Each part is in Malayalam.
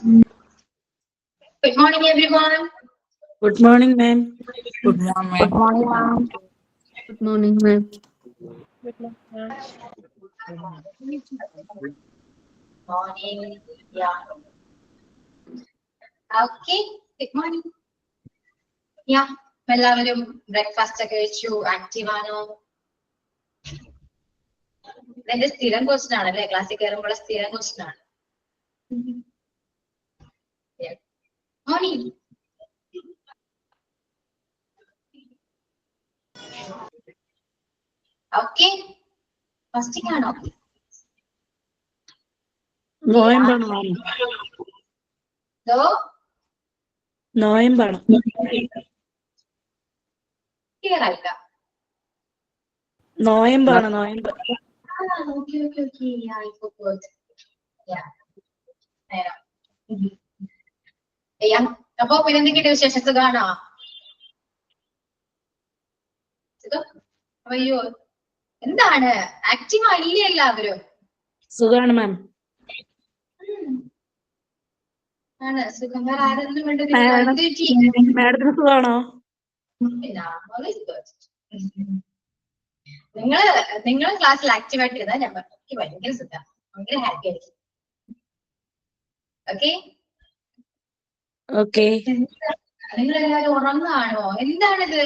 Good morning, everyone. Good morning, ma'am. Good morning, Good ma'am. morning, ma'am. Good morning, ma'am. Morning. Yeah. Okay. Good morning. Yeah. എല്ലാവരും ബ്രേക്ക്ഫാസ്റ്റ് ഒക്കെ കഴിച്ചു, ആക്റ്റീവ് ആണോ? എന്റെ സ്ഥിരം ക്വസ്റ്റൻ ആണല്ലേ, ക്ലാസ്സിൽ കയറുമ്പോൾ സ്ഥിരം ക്വസ്റ്റൻ ആണ്. മോർണിംഗ്. ഓക്കെ, ഫസ്റ്റിംഗ് ആണോ? നോയമ്പാണ് മാം. നോയമ്പാണ്. ക്ലിയർ ആയില്ല. നോയമ്പാണ്, നോയമ്പ്. Okay okay okay. I forgot. Yeah. അപ്പൊ പിന്നെ എന്തൊക്കെയുണ്ട് വിശേഷം? സുഖാണോ? അയ്യോ, എന്താണ് ആക്റ്റീവ് ആയില്ലേ എല്ലാവരും? സുഖാണ് മാം. ആണ് സുഖം. വേറെ ആരൊന്നും മാഡത്തിന് സുഖാണോ? നിങ്ങള് ക്ലാസ്സിൽ ആക്റ്റീവ് ആയിട്ട് ഇരുന്നാൽ ഞാൻ എനിക്ക് ഭയങ്കര സുഖം, ഭയങ്കര ഹാപ്പി ആയിരിക്കും. Okay okay. നിങ്ങളെല്ലാരും ഉറങ്ങാണോ? എന്താണിത്?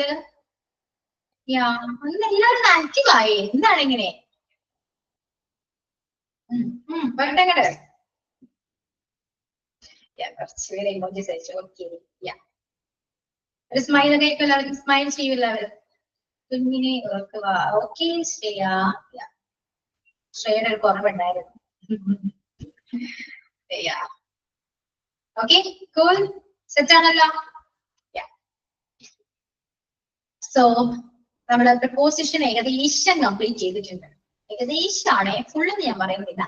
എല്ലാവരും ആക്റ്റീവ് ആയി. എന്താണ് ഇങ്ങനെ? പെട്ടെങ്ങട് കുറച്ചുപേരെ ഇമോജീസ് അയച്ചു. ഓക്കെ, ഒരു സ്മൈൽ ഒക്കെ എല്ലാവർക്കും സ്മൈൽ ചെയ്യും എല്ലാവരും. കുഞ്ഞിനെ ഓർക്കുക. ഓക്കെ ശ്രേയ. ശ്രേയയുടെ ഒരു കുറവുണ്ടായിരുന്നു. ഓക്കെ കൂൾ, സെറ്റ് ആണല്ലോ. സോ നമ്മുടെ പ്രപ്പോസിഷൻ ഏകദേശം കംപ്ലീറ്റ് ചെയ്തിട്ടുണ്ട്. ഏകദേശമാണ്, ഫുള്ള് ഞാൻ പറയുന്നില്ല,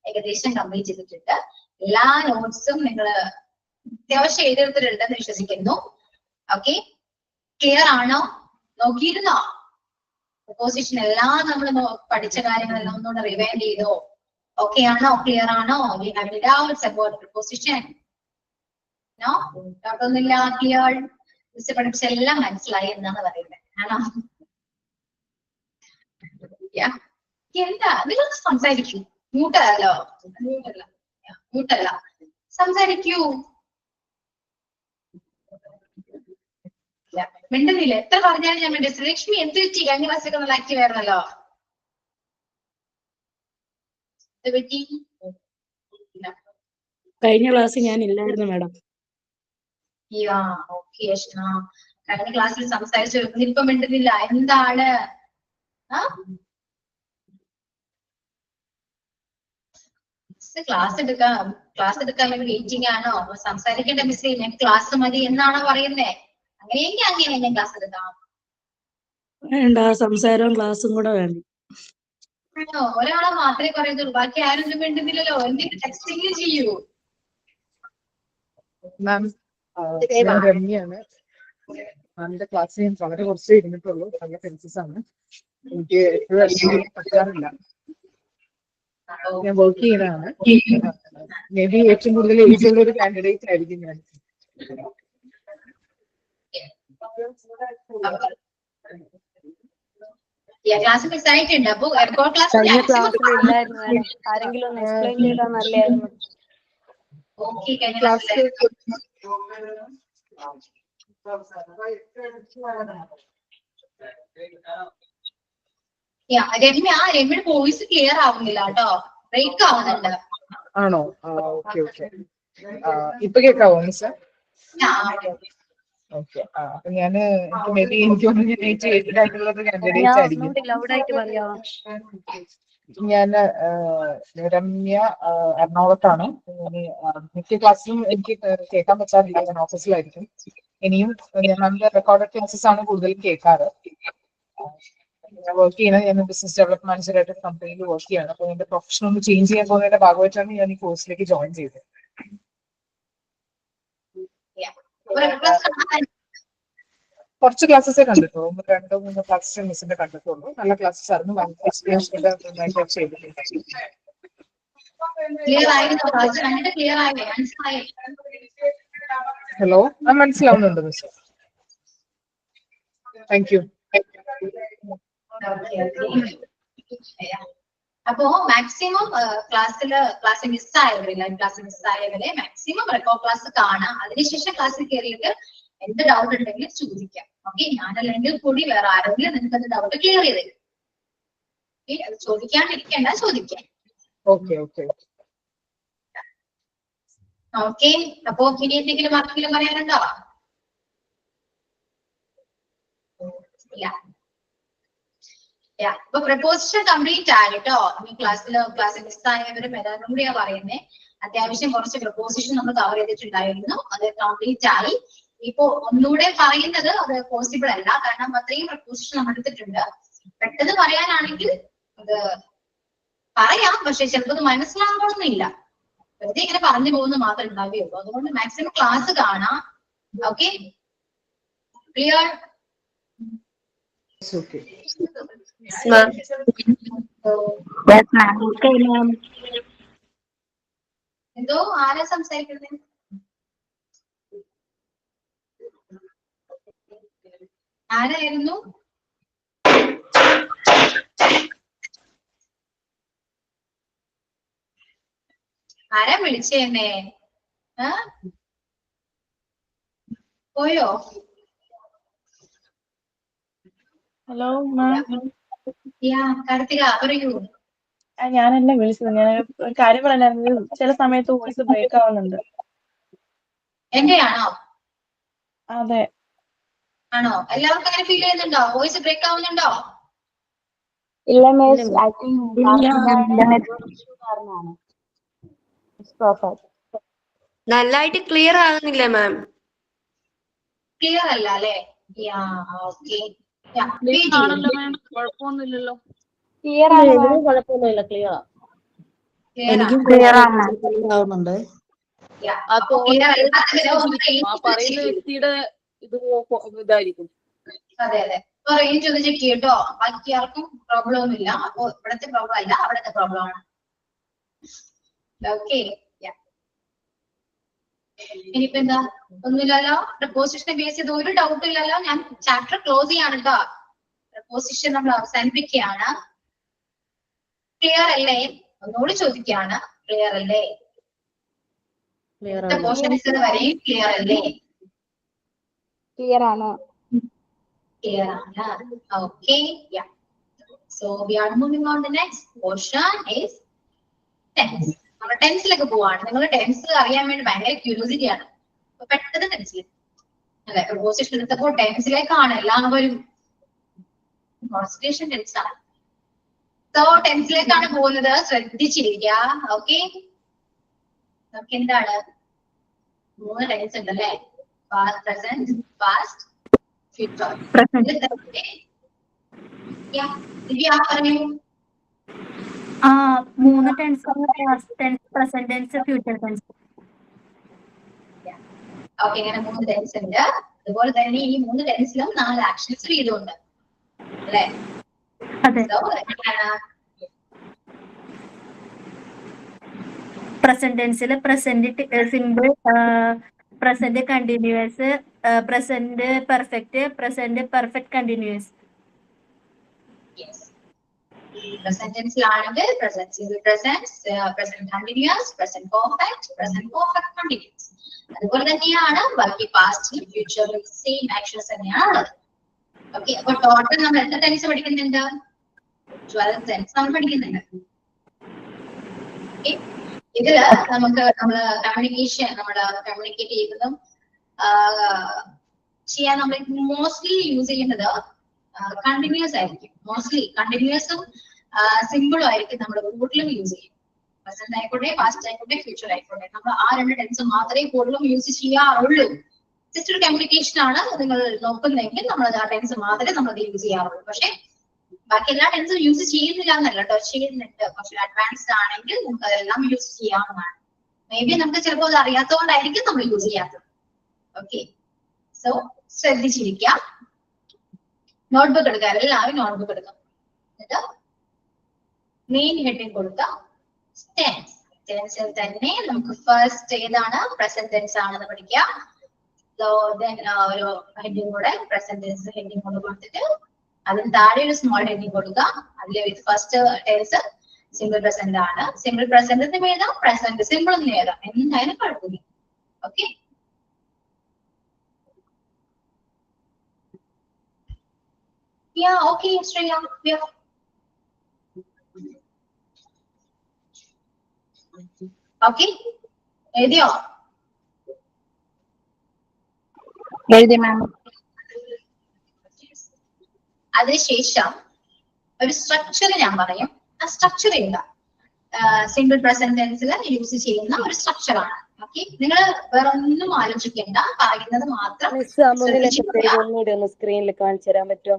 ഏകദേശം കംപ്ലീറ്റ് ചെയ്തിട്ടുണ്ട്. എല്ലാ നോട്ട്സും നിങ്ങൾ അത്യാവശ്യം എഴുതിയെടുത്തിട്ടുണ്ടെന്ന് വിശ്വസിക്കുന്നു. ഓക്കെ, ക്ലിയർ ആണോ? നോക്കിയിരുന്നോ? പ്രപ്പോസിഷൻ എല്ലാം നമ്മൾ പഠിച്ച കാര്യങ്ങളെല്ലാം ഒന്നുകൂടെ റിവൈൻഡ് ചെയ്തോ? ഓക്കെ ആണോ? ക്ലിയർ ആണോ? We have any doubts about preposition? No? Doubt ഒന്നുമില്ല? ക്ലിയർ? പഠിച്ച എല്ലാം മനസ്സിലായി എന്നാണ് പറയുന്നത്, ആണോ? എന്താ നിങ്ങൾ സംസാരിക്കൂ. മ്യൂട്ടല്ലോ, മ്യൂട്ടല്ല, സംസാരിക്കൂ. മിണ്ടുന്നില്ല. എത്ര പറഞ്ഞാലും ഞാൻ മിണ്ട. ശ്രീലക്ഷ്മി എന്ത് പറ്റി? കഴിഞ്ഞ ക്ലാസ്സിലൊക്കെ നല്ല ആക്റ്റീവ് ആയിരുന്നല്ലോ. കഴിഞ്ഞ ക്ലാസ്സിൽ ഞാൻ ഇല്ലായിരുന്നു മാഡം. ഓക്കെ. കഴിഞ്ഞ ക്ലാസ്സിൽ സംസാരിച്ചു, ഇപ്പൊ മിണ്ടുന്നില്ല. എന്താണ്? ക്ലാസ് എടുക്കാൻ വേണ്ടി വെയിറ്റിംഗ് ആണോ? സംസാരിക്കേണ്ട മിസ്സേ, ഞാൻ ക്ലാസ് മതി എന്നാണോ പറയുന്നേ? അങ്ങനെയെങ്കിൽ അങ്ങനെ ഞാൻ ക്ലാസ് എടുക്കാം. വേണ്ട, സംസാരവും ക്ലാസ്സും കൂടെ വേണം. ഒരാളെ മാത്രമേ പറയുന്നുള്ളൂ, ബാക്കി ആരൊന്നും വേണ്ടുന്നില്ലല്ലോ. എന്തെങ്കിലും ടെക്സ്റ്റിംഗ് ചെയ്യൂ. മാം, ഞാൻ രമ്യാണ്. മാമിന്റെ ക്ലാസ് ഞാൻ വളരെ കുറച്ച് ഇരുന്നിട്ടുള്ളൂ. നല്ല സെൻസസ് ആണ്. എനിക്ക് എപ്പോഴും പറ്റാറില്ല. ഞാൻ വർക്ക് ചെയ്യുന്നതാണ്. മേ ബി ഏറ്റവും കൂടുതൽ ഏജുള്ള ഒരു കാൻഡിഡേറ്റ് ആയിരിക്കും ഞാൻ. ക്ലാസ് മിസ്സായിട്ടുണ്ട്. അപ്പൊ കഴിഞ്ഞ ക്ലാസ്സിൽ ഇല്ലായിരുന്നു മാഡം. ആരെങ്കിലും ഒന്ന് എക്സ്പ്ലെയിൻ ചെയ്താൽ നല്ലതായിരുന്നു. ക്ലാസ് രമ്യ വോയിസ് ക്ലിയർ ആവുന്നില്ല കേട്ടോ, ബ്രേക്ക് ആവുന്നുണ്ട്. ആണോ? Okay okay. ഇപ്പൊ കേൾക്കാവോ മിസ്? ഓക്കെ. അപ്പൊ ഞാന് എനിക്ക് മേ ബി എനിക്ക് ആയിട്ടുള്ള ഒരു കാൻഡിഡേറ്റ് ആയിരിക്കും. ഞാൻ രമ്യ, എറണാകുളത്താണ്. മിക്ക ക്ലാസ്സിലും എനിക്ക് കേൾക്കാൻ പറ്റാറില്ല, ഞാൻ ഓഫീസിലായിരിക്കും. ഇനിയും ഞാൻ നമ്മുടെ റെക്കോർഡഡ് ക്ലാസ്സസ് ആണ് കൂടുതലും കേൾക്കാറ്. ഞാൻ വർക്ക് ചെയ്യുന്നത്, ഞാൻ ബിസിനസ് ഡെവലപ്മെന്റ് മാനേജറായിട്ട് ഒരു കമ്പനിയിൽ വർക്ക് ചെയ്യാണ്. അപ്പോൾ എന്റെ പ്രൊഫഷൻ ഒന്ന് ചേഞ്ച് ചെയ്യാൻ പോകുന്നതിന്റെ ഭാഗമായിട്ടാണ് ഞാൻ ഈ കോഴ്സിലേക്ക് ജോയിൻ ചെയ്തത്. കുറച്ച് ക്ലാസ്സസേ കണ്ടിട്ടുള്ളൂ, 2-3 ക്ലാസ്സസ് മിസ്സിന്റെ കണ്ടിട്ടുള്ളൂ. നല്ല ക്ലാസ്സസ് ആയിരുന്നു. ചെയ്തിട്ടുണ്ട്. ക്ലിയർ ആയിരുന്നു ക്ലാസ് കണ്ടിട്ട് ക്ലിയർ ആയില്ലേ മനസ്സിലായേ? ഹലോ, മനസ്സിലാവുന്നുണ്ട് മിസ്റ്റർ. Thank you. അപ്പോ മാക്സിമം ക്ലാസ് മിസ്സായവരെ ലൈവ് ക്ലാസ് മിസ്സായവരെ മാക്സിമം റെക്കോർഡ് ക്ലാസ് കാണാം. അതിനുശേഷം ക്ലാസ്സിൽ കയറിയിട്ട് എന്ത് ഡൗട്ട് ഉണ്ടെങ്കിലും ചോദിക്കാം. ഓക്കെ, ഞാനല്ലെങ്കിൽ കൂടി വേറെ ആരെങ്കിലും നിങ്ങൾക്ക് അത് ഡൗട്ട് ക്ലിയർ ചെയ്ത് തരും. അത് ചോദിക്കാണ്ടിരിക്കേണ്ട, ചോദിക്കാം. Okay okay okay. അപ്പോ ഇനി എന്തെങ്കിലും ആർക്കെങ്കിലും പറയാനുണ്ടോ? ഇല്ല. അപ്പൊ പ്രപ്പോസിഷൻ കംപ്ലീറ്റ് ആയിട്ടോ. ക്ലാസ് മിസ്സായവരും എല്ലാവരും കൂടിയാ പറയുന്നത്. അത്യാവശ്യം കുറച്ച് പ്രപ്പോസിഷൻ നമ്മൾ കവർ ചെയ്തിട്ടുണ്ടായിരുന്നു, അത് കംപ്ലീറ്റ് ആയി. ഇപ്പോ ഒന്നുകൂടെ പറയുന്നത് അത് പോസിബിൾ അല്ല, കാരണം അത്രയും പ്രപ്പോസിഷൻ നമ്മൾ എടുത്തിട്ടുണ്ട്. പെട്ടെന്ന് പറയാനാണെങ്കിൽ അത് പറയാം, പക്ഷെ ചിലപ്പോൾ മനസ്സിലാകണമെന്നില്ല. വെറുതെ ഇങ്ങനെ പറഞ്ഞു പോകുന്നത് മാത്രമേ ഉണ്ടാവുകയുള്ളൂ. അതുകൊണ്ട് മാക്സിമം ക്ലാസ് കാണാം. Okay, clear? എന്തോ ആരാ സംസാരിക്കുന്നത്? ആരായിരുന്നു? ആരാ വിളിച്ചേന്നേ? പോയോ? Hello ma'am. കാർത്തിക പറയൂ. ഞാനല്ല വിളിച്ചത്, ഞാൻ ഒരു കാര്യം പറയാനായിരുന്നു. ചില സമയത്ത് വോയിസ് ബ്രേക്ക് ആവുന്നുണ്ട്. എന്റെയാണോ? അതെ. ആണോ? എല്ലാവർക്കും അങ്ങനെ ഫീൽ ചെയ്യുന്നുണ്ടോ? വോയിസ് ബ്രേക്ക് ആവുന്നുണ്ടോ? ഇല്ല മിസ്, ഐ തിങ്ക് കാരണമാണ്. നന്നായിട്ട് ക്ലിയർ ആകുന്നില്ല മാം. ക്ലിയർ അല്ല അല്ലേ? ഓക്കെ. കുഴപ്പമൊന്നുമില്ലല്ലോ. ക്ലിയർ ആണ്. കുഴപ്പമൊന്നുമില്ല, ക്ലിയർ. എനിക്കും ക്ലിയർ ആണ്. ആവുന്നുണ്ട്. പറയുന്ന വ്യക്തിയുടെ ഇത് ഇതായിരിക്കും. അതെ അതെ, ഇപ്പൊ റേഞ്ച് ഒന്ന് ചെക്ക് ചെയ്യട്ടോ. ബാക്കി ആർക്കും പ്രോബ്ലം ഒന്നുമില്ല. അപ്പൊ ഇവിടത്തെ പ്രോബ്ലം അല്ല, അവിടത്തെ പ്രോബ്ലം ആണ്. ഓക്കെ, ഇനിയിപ്പോ എന്താ? ഒന്നുമില്ലല്ലോ. പ്രപ്പോസിഷനെ ബേസ് ചെയ്ത് ഒരു ഡൗട്ടും ഇല്ലല്ലോ. ഞാൻ ചാപ്റ്റർ ക്ലോസ് ചെയ്യാണ് കേട്ടോ. പ്രപ്പോസിഷൻ നമ്മൾ അവസാനിപ്പിക്കുകയാണ്. ക്ലിയർ അല്ലേ? ഒന്നുകൂടി ചോദിക്കുകയാണ്, ക്ലിയർ അല്ലേ? പോർഷൻസ് വരെയും ക്ലിയർ അല്ലേ? ക്ലിയർ ആണ്. Clear ആണ്. Okay, yeah. So we are moving on. The next portion is tense. നമ്മൾ ടെൻസിലേക്ക് പോവാണ്. നിങ്ങൾ ടെൻസ് അറിയാൻ വേണ്ടി ഭയങ്കര ക്യൂരിയോസിറ്റി ആണ്. അപ്പൊ പെട്ടെന്ന് ടെൻസിൽ അല്ലെ, പ്രപ്പോസിഷൻ എടുത്തപ്പോൾ ടെൻസിലേക്കാണ് എല്ലാവരും കോൺസെൻട്രേഷൻ ടെൻസ് ആണ്. സോ ടെൻസിലേക്കാണ് പോകുന്നത്, ശ്രദ്ധിച്ചിരിക്കുക. ഓക്കെ, നമുക്ക് എന്താണ് 3 ടെൻസ് ഉണ്ട് അല്ലേ? Past, present, past, future. മൂന്ന് tense, past tense, present tense, future tense. Okay, ഇങ്ങനെ 3 ടെൻസ് ഉണ്ട്. അതുപോലെ തന്നെ ഈ 3 ടെൻസിലും 4 ആക്ഷൻസ് വീതമുണ്ട് അല്ലേ? അതെ. പ്രസന്റ് ടെൻസിൽ present simple, present continuous, present perfect, present perfect continuous. Present ടെൻസിലാണെങ്കിൽ present simple, present continuous, present perfect continuous. അതുപോലെ തന്നെയാണ് ബാക്കി പാസ്റ്റിലും ഫ്യൂച്ചറിലും സെയിം ആക്ഷൻസ് തന്നെയാണ്. ഓക്കെ, അപ്പൊ ടോട്ടൽ നമ്മൾ എത്ര ടെൻസ് പഠിക്കുന്നുണ്ട്? 12 ടെൻസ് നമ്മൾ പഠിക്കുന്നുണ്ട്. ഇതില് നമുക്ക് നമ്മള് കമ്മ്യൂണിക്കേറ്റ് ചെയ്യുന്നതും ചെയ്യാൻ നമ്മൾ മോസ്റ്റ്ലി യൂസ് ചെയ്യുന്നത് കണ്ടിന്യൂസ് ആയിരിക്കും. മോസ്റ്റ്ലി കണ്ടിന്യൂസും സിമ്പിളും ആയിരിക്കും നമ്മൾ കൂടുതലും യൂസ് ചെയ്യും. പ്രസന്റ് ആയിക്കോട്ടെ, പാസ്റ്റ് ആയിക്കോട്ടെ, ഫ്യൂച്ചർ ആയിക്കോട്ടെ, നമ്മൾ ആ 2 ടെൻസ് മാത്രമേ കൂടുതലും യൂസ് ചെയ്യാറുള്ളൂ. ജസ്റ്റ് ഒരു കമ്മ്യൂണിക്കേഷൻ ആണ് നിങ്ങൾ നോക്കുന്നതെങ്കിൽ നമ്മൾ ആ ടെൻസ് മാത്രമേ നമ്മൾ യൂസ് ചെയ്യാറുള്ളൂ. പക്ഷെ ബാക്കി എല്ലാ ടെൻസും യൂസ് ചെയ്യുന്നില്ല എന്നല്ല കേട്ടോ, ചെയ്യുന്നുണ്ട്. പക്ഷെ അഡ്വാൻസ്ഡ് ആണെങ്കിൽ നമുക്ക് അതെല്ലാം യൂസ് ചെയ്യാവുന്നതാണ്. മേ ബി നമുക്ക് ചിലപ്പോൾ അത് അറിയാത്തതുകൊണ്ടായിരിക്കും നമ്മൾ യൂസ് ചെയ്യാത്തത്. ഓക്കെ, സോ ശ്രദ്ധിച്ചിരിക്കുക. നോട്ട്ബുക്ക് എടുക്കുക, എല്ലാവരും നോട്ട്ബുക്ക് എടുക്കാം. എന്നിട്ട് മെയിൻ ഹെഡിങ് കൊടുത്ത ടെൻസ് ടെൻസിൽ തന്നെ നമുക്ക് ഫസ്റ്റ് ഏതാണ് പ്രസന്റ് ടെൻസ് ആണെന്ന് പഠിക്കാം. ഒരു ഹെഡിങ് കൂടെ പ്രസന്റ് ടെൻസ് ഹെഡിങ് കൊണ്ട് കൊടുത്തിട്ട് അതിന് താഴെ ഒരു സ്മോൾ ഹെഡിങ് കൊടുക്കുക. അതിൽ ഫസ്റ്റ് ടെൻസ് സിമ്പിൾ പ്രസന്റ് ആണ്. സിമ്പിൾ പ്രസന്റ് എന്ന് എഴുതാം, പ്രസന്റ് സിമ്പിൾ എന്ന് എഴുതാം, എന്തായാലും കുഴപ്പമില്ല. ഓക്കെ, ഓക്കെ ശ്രേയ, ഓക്കെ എഴുതിയോ? എഴുതി മാം. അതിനുശേഷം ഒരു സ്ട്രക്ചർ ഞാൻ പറയും, ആ സ്ട്രക്ചർ എഴുതാം. സിംഗിൾ പ്രസന്റ് ടെൻസിൽ യൂസ് ചെയ്യുന്ന ഒരു സ്ട്രക്ചറാണ്. ഓക്കെ, നിങ്ങൾ വേറെ ഒന്നും ആലോചിക്കേണ്ട, പറയുന്നത് മാത്രം മിസ് മുന്നിലത്തെ പേര് ഒന്നുകൂടി ഒന്ന് സ്ക്രീനിൽ കാണിച്ചു തരാൻ പറ്റുമോ?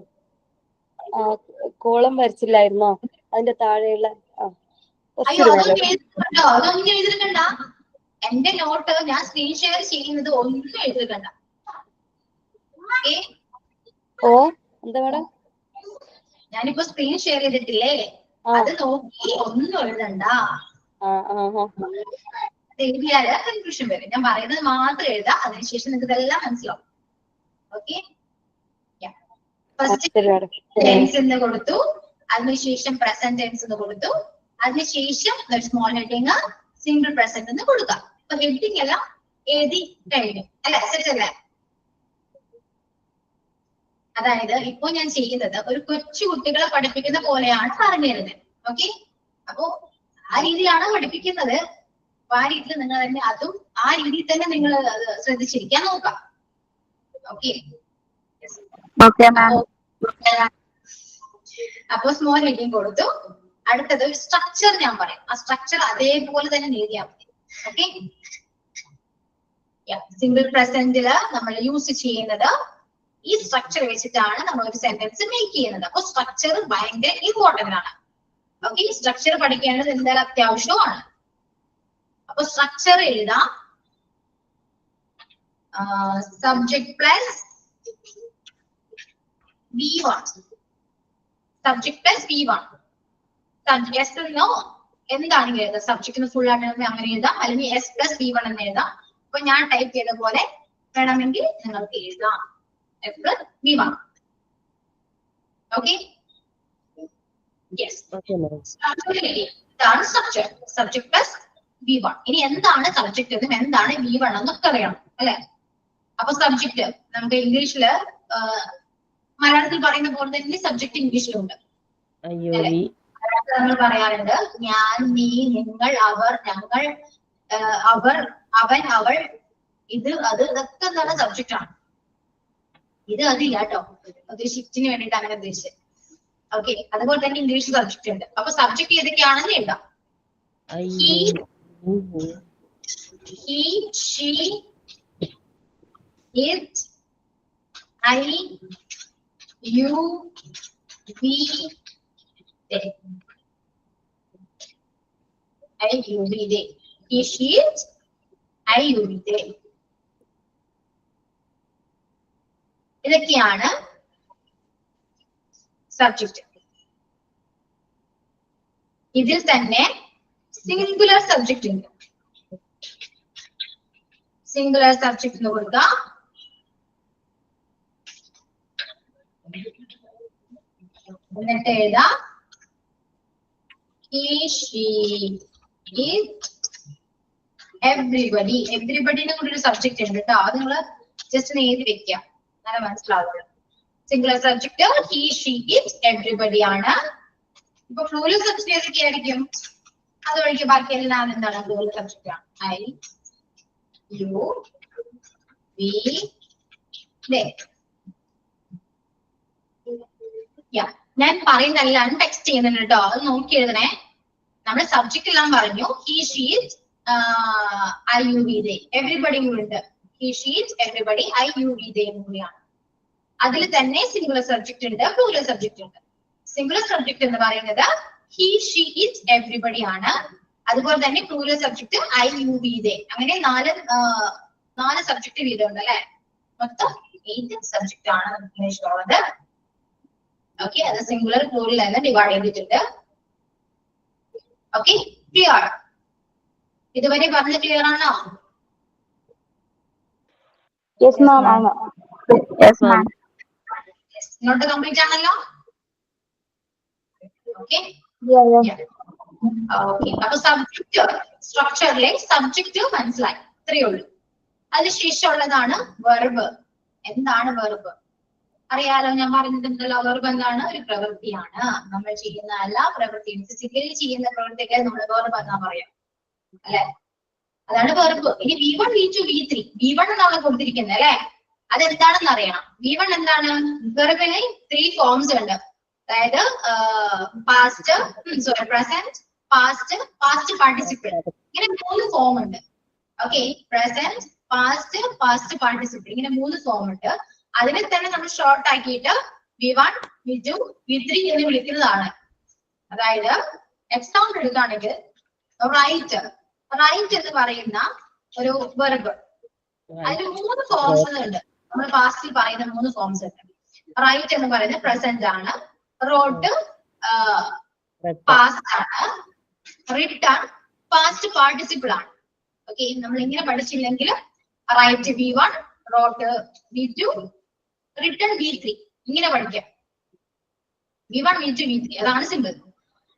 കോളം വരച്ചില്ലായിരുന്നോ അതിന്റെ താഴെയുള്ള? അയ്യോ അതൊന്നും എഴുതിക്കണ്ടോ, അതൊന്നും എഴുതിക്കണ്ട. എന്റെ നോട്ട് ഞാൻ സ്ക്രീൻ ഷെയർ ചെയ്യുന്നത് ഒന്നും എഴുതിക്കണ്ട. ഓ എന്താ മേഡം? ഞാനിപ്പോ സ്ക്രീൻ ഷെയർ ചെയ്തിട്ടില്ലേ, അത് നോക്കി ഒന്നും എഴുതണ്ട. എഴുതിയാല് കൺഫ്യൂഷൻ വരും. ഞാൻ പറയുന്നത് മാത്രം എഴുതാം, അതിനുശേഷം നിങ്ങൾക്ക് ഇതെല്ലാം മനസ്സിലാവും. ഓക്കെ, ഫസ്റ്റ് ടെൻസ് എന്ന് കൊടുത്തു, അതിനുശേഷം പ്രസന്റ് ടെൻസ് എന്ന് കൊടുത്തു, അതിനുശേഷം സ്മോൾ ഹെഡിങ് സിംഗിൾ പ്രസന്റ് എന്ന് കൊടുക്കുക. അപ്പൊ ഹെഡിങ് എല്ലാം എഴുതി കഴിഞ്ഞു അല്ലെ? സെറ്റ് അല്ലേ? അതായത് ഇപ്പൊ ഞാൻ ചെയ്യുന്നത് ഒരു കൊച്ചു കുട്ടികളെ പഠിപ്പിക്കുന്ന പോലെയാണ് പറഞ്ഞു തരുന്നത്. ഓക്കെ, അപ്പോ ആ രീതിയിലാണ് പഠിപ്പിക്കുന്നത്. അപ്പൊ ആ രീതിയിൽ നിങ്ങൾ തന്നെ അതും ആ രീതിയിൽ തന്നെ നിങ്ങൾ ശ്രദ്ധിച്ചിരിക്കാൻ നോക്കാം. ഓക്കെ, അപ്പൊ സ്മോൾ ഹെഡിങ് കൊടുത്തു. അടുത്തത് ഒരു സ്ട്രക്ചർ ഞാൻ പറയും, ആ സ്ട്രക്ചർ അതേപോലെ തന്നെ എഴുതിയാൽ മതി. ഓക്കെ, സിംഗിൾ പ്രസന്റില് നമ്മൾ യൂസ് ചെയ്യുന്നത് ഈ സ്ട്രക്ചർ വെച്ചിട്ടാണ് നമ്മൾ ഒരു സെന്റൻസ് മേക്ക് ചെയ്യുന്നത്. അപ്പൊ സ്ട്രക്ചർ ഭയങ്കര ഇമ്പോർട്ടന്റ് ആണ്. ഓക്കെ, സ്ട്രക്ചർ പഠിക്കേണ്ടത് എന്തായാലും അത്യാവശ്യമാണ്. അപ്പൊ സ്ട്രക്ചർ എഴുതാം. Subject plus V1, subject plus V1. എന്താണെങ്കിൽ എഴുതാം, സബ്ജക്റ്റിന് ഫുൾ ആയിട്ട് അങ്ങനെ എഴുതാം, അല്ലെങ്കിൽ S പ്ലസ് V1 എന്ന് എഴുതാം. അപ്പൊ ഞാൻ ടൈപ്പ് ചെയ്ത പോലെ വേണമെങ്കിൽ നിങ്ങൾക്ക് എഴുതാം, S plus V1. Okay? Yes. ഇതാണ് സബ്ജക്ട്, സബ്ജക്ട് പ്ലസ് V1. ഇനി എന്താണ് സബ്ജക്ട് എന്നും എന്താണ് V1 എന്നൊക്കെ അറിയണം അല്ലെ? അപ്പൊ സബ്ജക്ട് നമുക്ക് ഇംഗ്ലീഷില് മലയാളത്തിൽ പറയുന്ന പോലെ തന്നെ സബ്ജക്ട് ഇംഗ്ലീഷിലുണ്ട്. നമ്മൾ പറയാറുണ്ട് ഞാൻ, നീ, നിങ്ങൾ, അവർ, ഞങ്ങൾ, അവർ, അവൻ, അവൾ, ഇത്, അത്, ഇതൊക്കെ എന്താണ് സബ്ജക്റ്റ് ആണ്. ഇത് അതില്ല കേട്ടോ, അത് ഷിഫ്റ്റിന് വേണ്ടിയിട്ട് അങ്ങനെ ഉദ്ദേശിച്ചത്. ഓക്കെ, അതുപോലെ തന്നെ ഇംഗ്ലീഷ് സബ്ജക്റ്റ് ഉണ്ട്. അപ്പൊ സബ്ജക്ട് ഏതൊക്കെയാണെന്ന് എഴുതാം. He, she, it, I, you, we, they. I, you, we, they. He, she, it, I, you, we, they. ഇതൊക്കെയാണ് സബ്ജക്റ്റ്. ഇതിൽ തന്നെ സിംഗുലർ സബ്ജക്റ്റ് ഉണ്ട്. സിംഗുലർ സബ്ജക്റ്റ് എന്ന് കൊടുക്കുക. എന്നിട്ട് എഴുതാം he, she, it, everybody. എവ്രിബഡിനെ കൂടി ഒരു സബ്ജക്റ്റ് ഉണ്ട് കേട്ടോ, അത് നിങ്ങൾ ജസ്റ്റ് എഴുതി വെക്കുക, അങ്ങനെ മനസ്സിലാവുള്ളൂ. Singular subject he, she, it, everybody ആണ്. ഇപ്പൊ പ്ലൂറൽ സബ്ജക്ട് ഏതൊക്കെയായിരിക്കും? അതുവഴിക്ക് ബാക്കി എല്ലാം എന്താണ് പ്ലൂറൽ സബ്ജക്റ്റ് ആണ്. I, you, we, they. ഞാൻ പറയുന്നതെല്ലാം ടെക്സ്റ്റ് ചെയ്യുന്നുണ്ട് കേട്ടോ, അത് നോക്കി എഴുതണേ. നമ്മുടെ സബ്ജക്ട് എല്ലാം പറഞ്ഞു, he, she, it, I, you, we, they. Everybody ഉണ്ട്. he, she, it, everybody, I, you, we, they കൂടിയാണ്. അതിൽ തന്നെ സിംഗുലർ സബ്ജക്ട് ഉണ്ട്, പ്ലൂറൽ സബ്ജക്ട് ഉണ്ട്. സിംഗുലർ സബ്ജക്ട് എന്ന് പറയുന്നത് he, she, it, everybody ആണ്. അതുപോലെ തന്നെ plural subject I, you, we, they. അങ്ങനെ നാല് സബ്ജക്ട് വീതമുണ്ട് അല്ലെ? മൊത്തം 8 സബ്ജക്ട് ആണ് നമുക്ക് ഇംഗ്ലീഷിലുള്ളത്. ഓക്കെ, അത് സിംഗുലർ പ്ലൂറൽ എന്ന് ഡിവൈഡ് ചെയ്തിട്ടുണ്ട്. Okay, clear? ഇതുവരെ പറഞ്ഞ് ക്ലിയർ ആണോ? യെസ് മാം ആണ്. Yes ma'am. നോട്ട് കംപ്ലീറ്റ് ആണല്ലോ? Okay okay. അപ്പൊ സബ്ജക്റ്റ് സ്ട്രക്ചറിലെ സബ്ജക്റ്റ് മനസ്സിലായി, ഇത്രയേ ഉള്ളൂ. അതിനുശേഷമുള്ളതാണ് വെർബ്. എന്താണ് വെർബ്? അറിയാലോ, ഞാൻ പറഞ്ഞിട്ടുണ്ടല്ലോ. വെർബ് എന്താണ്? ഒരു പ്രവൃത്തിയാണ്. നമ്മൾ ചെയ്യുന്ന എല്ലാ പ്രവൃത്തിയും, ഫിസിക്കലി ചെയ്യുന്ന പ്രവൃത്തികളെ നമ്മൾ വെർബ് എന്നാ പറയാം, അല്ലെ? അതാണ് വെർബ്. ഇനി V1 V2 V3 V1 എന്നാണ് കൊടുത്തിരിക്കുന്നത് അല്ലെ? അതെന്താണെന്ന് അറിയണം. V1 എന്താണ്? വെർബിന് 3 ഫോംസ് ഉണ്ട്. അതായത് past, sorry present, past, past participle, ഇങ്ങനെ 3 ഫോം ഉണ്ട്. Okay, present, past, past participle, ഇങ്ങനെ 3 ഫോം ഉണ്ട്. അതിനെ തന്നെ നമ്മൾ ഷോർട്ട് ആക്കിയിട്ട് V1 V2 V3 എന്ന് വിളിക്കുന്നതാണ്. അതായത് എക്സാമ്പിൾ എടുക്കുകയാണെങ്കിൽ റൈറ്റ്, റൈറ്റ് എന്ന് പറയുന്ന ഒരു വെർബ്, അതിൽ 3 ഫോംസ് ഉണ്ട്. നമ്മൾ പാസ്റ്റിൽ പറയുന്ന 3 ഫോംസ് ഉണ്ട്. റൈറ്റ് എന്ന് പറയുന്നത് പ്രസന്റ് ആണ്, റോട്ട് പാസ്റ്റ് ആണ്, റിട്ടേൺ പാസ്റ്റ് പാർട്ടിസിപ്പിൾ ആണ്. ഓക്കെ, നമ്മൾ ഇങ്ങനെ പഠിച്ചില്ലെങ്കിൽ right V1, rote V2, return V3 ഇങ്ങനെ പഠിക്കാം. V1 V2 V3 അതാണ് സിമ്പിൾ,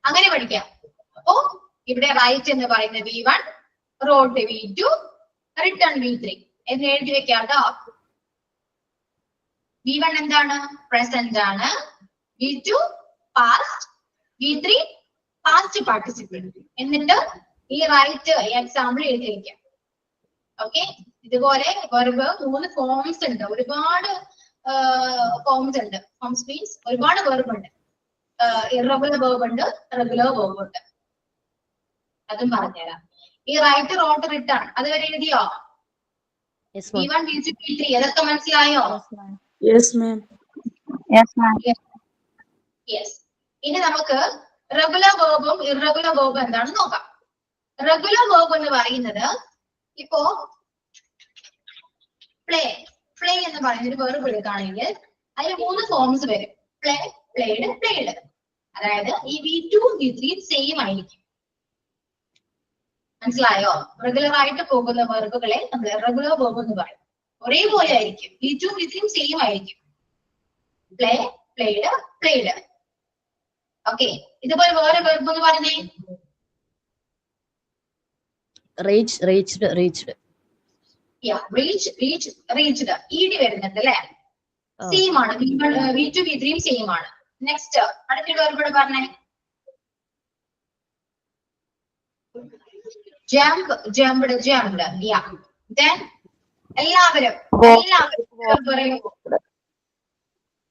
അങ്ങനെ പഠിക്കാം. അപ്പോ ഇവിടെ റൈറ്റ് എന്ന് പറയുന്ന V1, rote V2, return V3 എന്ന് എഴുതി വെക്കാം കേട്ടോ. V1 എന്താണ്? പ്രസന്റ് ആണ്, V2 past, V3 past participle. എന്നിട്ട് ഈ റൈറ്റ് എക്സാമ്പിൾ എഴുതി വെക്കാം. ഓക്കെ, ഇതുപോലെ വെർബ് 3 ഫോംസ് ഉണ്ട്. ഒരുപാട് ഫോംസ് ഉണ്ട്. ഫോംസ് മീൻസ് ഒരുപാട് വെർബ് ഉണ്ട്. ഇറഗുലർ വെർബ് ഉണ്ട്, റെഗുലർ വെർബ് ഉണ്ട്. അതും പറഞ്ഞുതരാം. ഈ റൈറ്റ്, റോട്ട്, റിട്ടേൺ അതുവരെ എഴുതിയോ? V1 V2 V3 അതൊക്കെ മനസ്സിലായോ? Yes ma'am. Yes ma'am. Yes. ഇനി നമുക്ക് റെഗുലർ വെർബും ഇറഗുലർ വെർബും എന്താണെന്ന് നോക്കാം. റെഗുലർ വെർബ് എന്ന് പറയുന്നത്, ഇപ്പോ പ്ലേ, പ്ലേ എന്ന് പറയുന്ന ഒരു വെർബ് എടുക്കുകയാണെങ്കിൽ അതിൽ 3 ഫോംസ് വരും. Play, played, played. അതായത് ഈ V2 V3 സെയിം ആയിരിക്കും. മനസ്സിലായോ? റെഗുലർ ആയിട്ട് പോകുന്ന വെർബുകളെ നമ്മൾ റെഗുലർ വെർബ് എന്ന് പറയും. ഒരേപോലെ ആയിരിക്കും. V2 V3 സെയിം ആയിരിക്കും. Play, played, played. ഓക്കെ, ഇതുപോലെ വേറെ വെർബ് എന്ന് പറഞ്ഞേ. reached, reached. Yeah, reached. ED വരുന്നുണ്ട് അല്ലേ? സെയിം ആണ്. V2 V3 സെയിം ആണ്. നെക്സ്റ്റ് അടുത്തൊരു വെർബ് പറഞ്ഞേ. Jump, jumped, jumped. Yeah. Then എല്ലാവരും പറയൂ.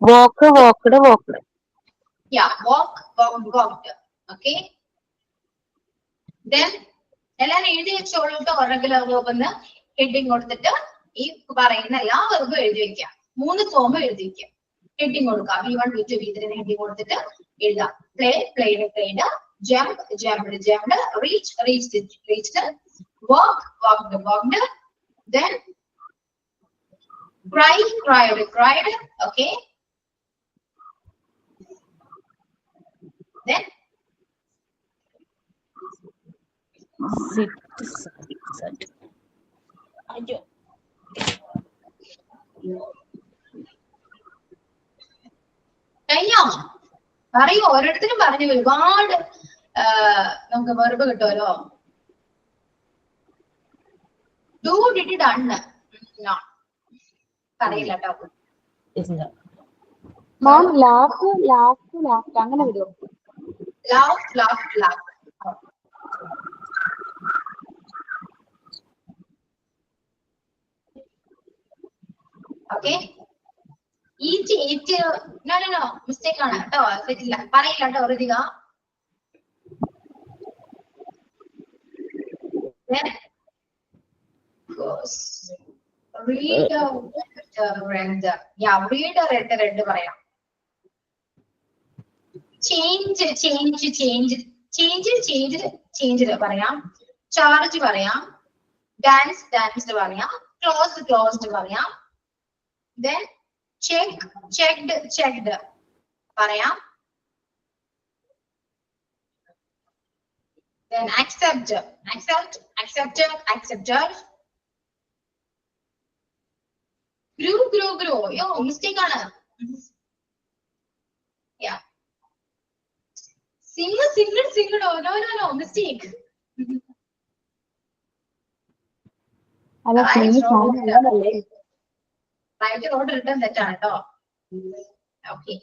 walk, walked, walked. Yeah, walk, walked. Okay. Then എല്ലാരും എഴുതി വെച്ചോളൂ കേട്ടോ. റെഗുലർ വെർബ് എന്ന് ഹെഡിങ് കൊടുത്തിട്ട് ഈ പറയുന്ന എല്ലാ വെർബും എഴുതി വെക്കാം. 3 ഫോം എഴുതി വെക്കാം. ഹെഡിങ് കൊടുക്കാം. V1 V2 V3 ഹെഡിങ് കൊടുത്തിട്ട് എഴുതാം. Play, played, played. Jump, jumped, jumped. Reach, reached, reached. Walk, walked, walked. Then cry, cried, cried. Okay. Then Sit, sat. കഴിഞ്ഞോ? പറയൂ, ഓരോരുത്തരും പറഞ്ഞു. ഒരുപാട് നമുക്ക് വെർബ് കിട്ടുമല്ലോ. Do, did, done. പറയില്ല കേട്ടോ. മാം ലാസ്റ്റ്, ലാസ്റ്റ്, ലാസ്റ്റ് അങ്ങനെ വിടും. Laugh, laugh, laugh. Okay. Eat, eat. No. Mistake ആണ് കേട്ടോ. പറ്റില്ല, പറയില്ല കേട്ടോ Ritika. Read, read. Yeah, read, read പറയാം. Change, change, change. Change, changed, changed പറയാം. Charge പറയാം. Dance, danced പറയാം. Closed, closed പറയാം. Then check, checked, checked പറയാം. Then accept, accepted. Grew. Yo, mistake ആണ്. Yeah. Sing. No, mistake. അല്ല Right order written തെറ്റാണ് കേട്ടോ. Okay.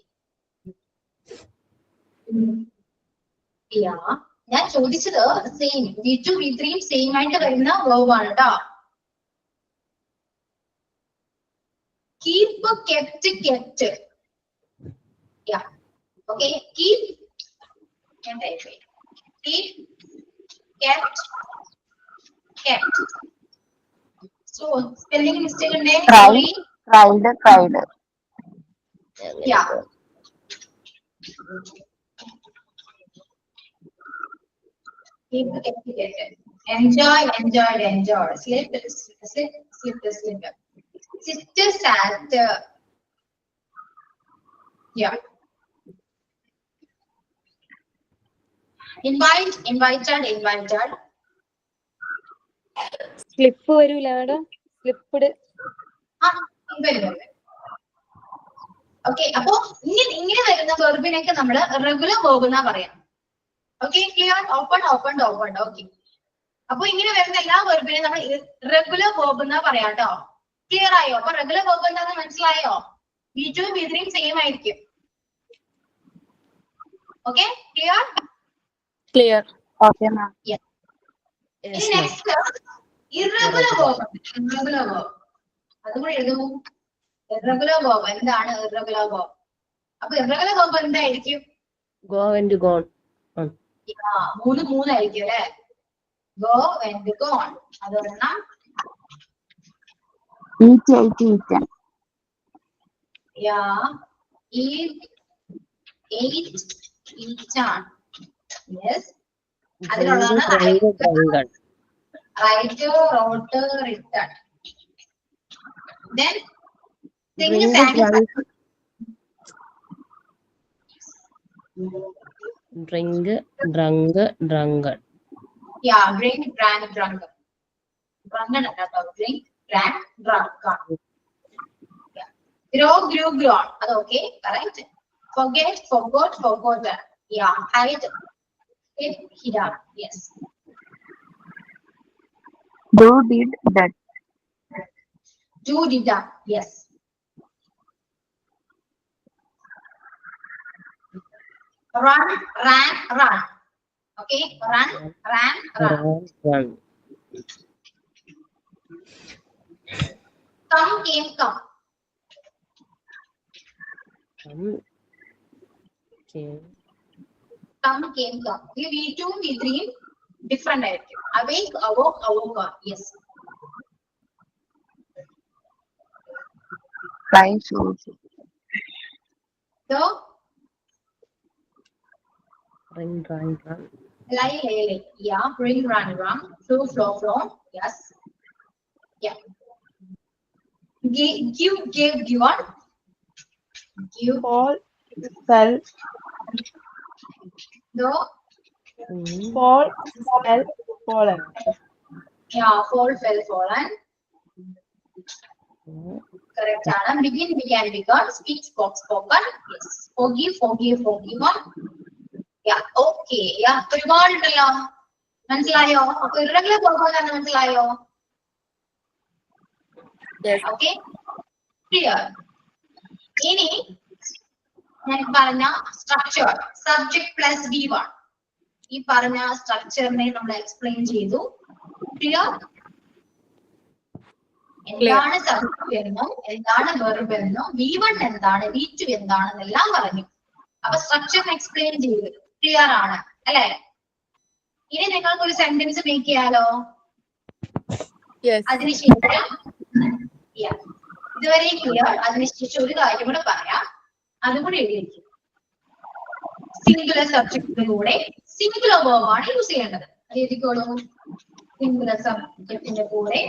Yeah. ഞാൻ ചോദിച്ചത് സെയിം V2 V3 സെയിം ആയിട്ട് വരുന്ന verb ആണ് കേട്ടോ. Keep, kept. Yeah. Okay. Keep, kept. So spelling mistake undi. Sorry. Tried. Yeah. Keep, kept. Enjoyed. Sleep. Sit, sat. Yeah. Invited. Slip വരൂല മാഡം, സ്ലിപ്പ്ഡ്. ഓക്കെ, അപ്പൊ ഇങ്ങനെ വരുന്ന വെർബിനൊക്കെ നമ്മൾ റെഗുലർ വെർബ് എന്നാ പറയാം. Okay, clear? ഓപ്പൺ. ഓക്കെ, അപ്പൊ ഇങ്ങനെ വരുന്ന എല്ലാ വെർബിനെയും നമ്മൾ റെഗുലർ വെർബ് എന്നാ പറയാം കേട്ടോ. ക്ലിയർ ആയോ? അപ്പൊ റെഗുലർ വെർബ് എന്താന്ന് മനസ്സിലായോ? V2 V3 സെയിം ആയിരിക്കും. Okay, clear? Clear. Okay, ma'am. Next irregular verb. അതുകൂടെ എഴുതൂ. ഇറഗുലർ വെർബ് എന്താണ്? Irregular verb. അപ്പൊ ഇറഗുലർ വെർബ് എന്തായിരിക്കും? Go and gone. മൂന്ന് ആയിരിക്കും അല്ലെ? Go and gone. അതൊരെണ്ണം. Eat, eaten. Yeah. Eat, eaten. Yes. അതിലുള്ളതാണ് right, wrote, written. Then sing, sang. Drink, drunk, drunken. Yeah, drink, drank, drunken. Drunken അല്ലാട്ടോ. Drink, drank, drunken. Yeah. Grow, grew, grown. അത് okay, correct. Forget, forgot, forgotten. Yeah. Hide, hidden. Yes. Do, did, that. Do, did, done. Yes. Run, ran, run. Okay, run, ran, run. Run. Come, came, come. Come. Came. Come, came, come. ഈ V2 V3 ഡിഫറെന്റ് ആയിരിക്കും. Awake, awoke, awoke. Yes. Fly, shoes. So, Run, run, run. lie, lay. Yeah. Bring, run, run. Flow, flow. Yes. Yeah. Give, gave, given. Give. fall, fell, No. fall, fell, fallen. Yeah. Fall, fell, fallen. Correct ആണ്. Begin, began, begun. Speak, spoke, spoken. Yes. Forgive, forgive, forgiven. Yeah. Okay. Yeah. ഒരുപാടുണ്ടല്ലോ. മനസ്സിലായോ? അപ്പൊ irregular verb എന്താണെന്ന് മനസ്സിലായോ? Okay. Clear. ഇനി ഞാൻ പറഞ്ഞ സ്ട്രക്ചർ സബ്ജക്ട് പ്ലസ് V1 ഈ പറഞ്ഞ സ്ട്രക്ചറിനെ നമ്മൾ എക്സ്പ്ലെയിൻ ചെയ്തു. ക്ലിയർ? എന്താണ് സബ്ജക്ട് എന്നും എന്താണ് വെർബ് എന്നും V1 എന്താണ് V2 എന്താണെന്നെല്ലാം പറഞ്ഞു. അപ്പൊ സ്ട്രക്ചർ എക്സ്പ്ലെയിൻ ചെയ്തു. ക്ലിയർ ആണ് അല്ലെ? ഇനി നിങ്ങൾക്ക് ഒരു സെന്റൻസ് മേക്ക് ചെയ്യാലോ. അതിനുശേഷം ഇതുവരെ ക്ലിയർ. അതിനുശേഷം ഒരു കാര്യം കൂടെ പറയാം, അതും കൂടി എഴുതിയിരിക്കും. സിംഗുലർ സബ്ജക്റ്റിന്റെ കൂടെ സിംഗുലർ വെർബ് ആണ് യൂസ് ചെയ്യേണ്ടത്. അത് എഴുതിക്കോളൂ. സിംഗുലർ സബ്ജക്റ്റിന്റെ കൂടെ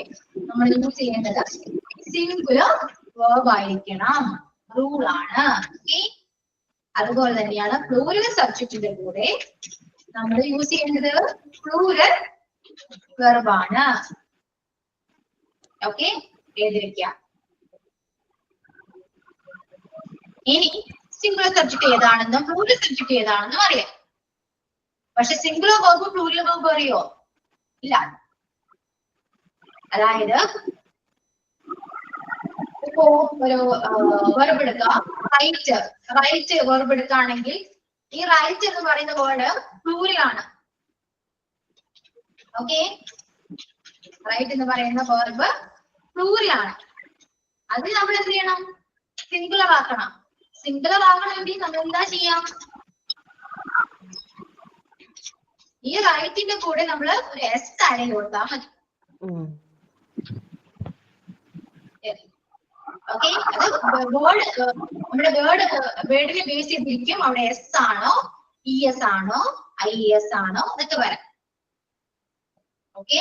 നമ്മൾ യൂസ് ചെയ്യേണ്ടത് സിംഗുലർ വെർബ് ആയിരിക്കണം. റൂൾ ആണ്. അതുപോലെ തന്നെയാണ് പ്ലൂറൽ സബ്ജക്റ്റിന്റെ കൂടെ നമ്മൾ യൂസ് ചെയ്യുന്നത് പ്ലൂരൽ വെർബാണ്. ഓക്കെ, എഴുതിരിക്കുക. ഇനി സിംഗുലർ സബ്ജക്ട് ഏതാണെന്നും പ്ലൂരൽ സബ്ജക്ട് ഏതാണെന്നും അറിയാം. പക്ഷെ സിംഗുലർ വെർബ് പ്ലൂരൽ വെർബ് അറിയോ? ഇല്ല. അതായത് ഇപ്പോ ഒരു വെർബ് എടുക്കുക, റൈറ്റ് വെർബ് എടുക്കുകയാണെങ്കിൽ ഈ റൈറ്റ് എന്ന് പറയുന്ന വേർഡ് പ്ലൂരൽ ആണ്. ഓക്കെ, റൈറ്റ് എന്ന് പറയുന്ന വെർബ് പ്ലൂരൽ ആണ്. അത് നമ്മൾ എന്ത് ചെയ്യണം? സിംഗുലർ ആക്കണം. സിംഗുലർ ആകണമെങ്കിൽ നമ്മൾ എന്താ ചെയ്യാം? ഈ റൈറ്റിന്റെ കൂടെ നമ്മൾ ഒരു എസ് ആഡ് ചെയ്ത് കൊടുത്താൽ മതി. ഓക്കെ, അത് വേർഡ് നമ്മുടെ വേർഡിനെ ബേസ് ചെയ്തിരിക്കും. അവിടെ എസ് ആണോ, ഇ എസ് ആണോ, ഐ എസ് ആണോ അതൊക്കെ വരാം. ഓക്കെ,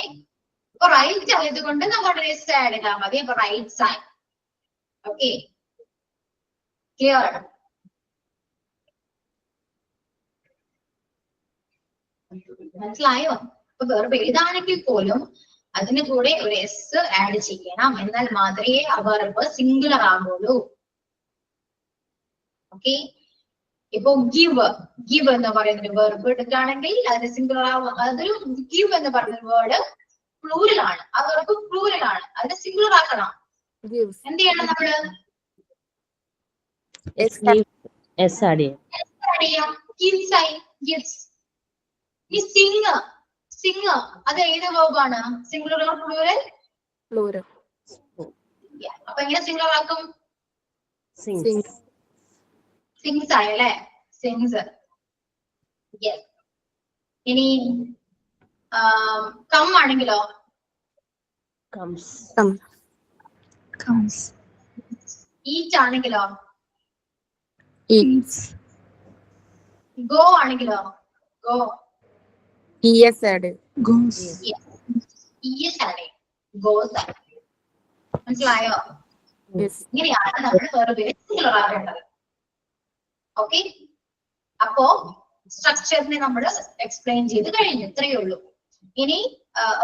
ഇപ്പൊ റൈറ്റ് ആയതുകൊണ്ട് നമ്മുടെ എസ് ആഡ് ചെയ്താൽ മതി. അപ്പൊ റൈറ്റ് സൈഡ്. Okay, clear? മനസ്സിലായോ? ഇപ്പൊ വെർബ് ഏതാണെങ്കിൽ പോലും അതിന് കൂടെ ഒരു എസ് ആഡ് ചെയ്യണം. എന്നാൽ മാത്രമേ ആ വെർബ് സിംഗുലർ ആകുള്ളൂ. ഓക്കെ, ഇപ്പൊ ഗിവ് എന്ന് പറയുന്ന വെർബ് എടുക്കുകയാണെങ്കിൽ അതിന് സിംഗുലർ ആവും. അതൊരു ഗിവ് എന്ന് പറയുന്ന വേർഡ് പ്ലൂരൽ ആണ്. ആ വെർബ് പ്ലൂരൽ ആണ്. അതിന് സിംഗുലർ ആക്കണം. എന്ത് ചെയ്യണം? നമ്മള് ഈ സിംഗ് അത് ഏത് വേർബാണ്? Singular or plural? പ്ലൂരൽ. അപ്പൊ എങ്ങനെ സിംഗുലർ ആക്കും? സിങ്സ് ആയല്ലേ? സിങ്സ്. ഇനി കം ആണെങ്കിലോ? ഈറ്റ് ആണെങ്കിലോ? ഗോ ആണെങ്കിലോ? ഗോ. ES add. ഗോസ്. മനസ്സിലായോ? ഇങ്ങനെയാണ് നമ്മൾ വെർബ് സിംഗുലർ ആകേണ്ടത്. ഓക്കെ, അപ്പോ സ്ട്രക്ചറിനെ നമ്മൾ എക്സ്പ്ലെയിൻ ചെയ്ത് കഴിഞ്ഞു. ഇത്രയേ ഉള്ളൂ. ഇനി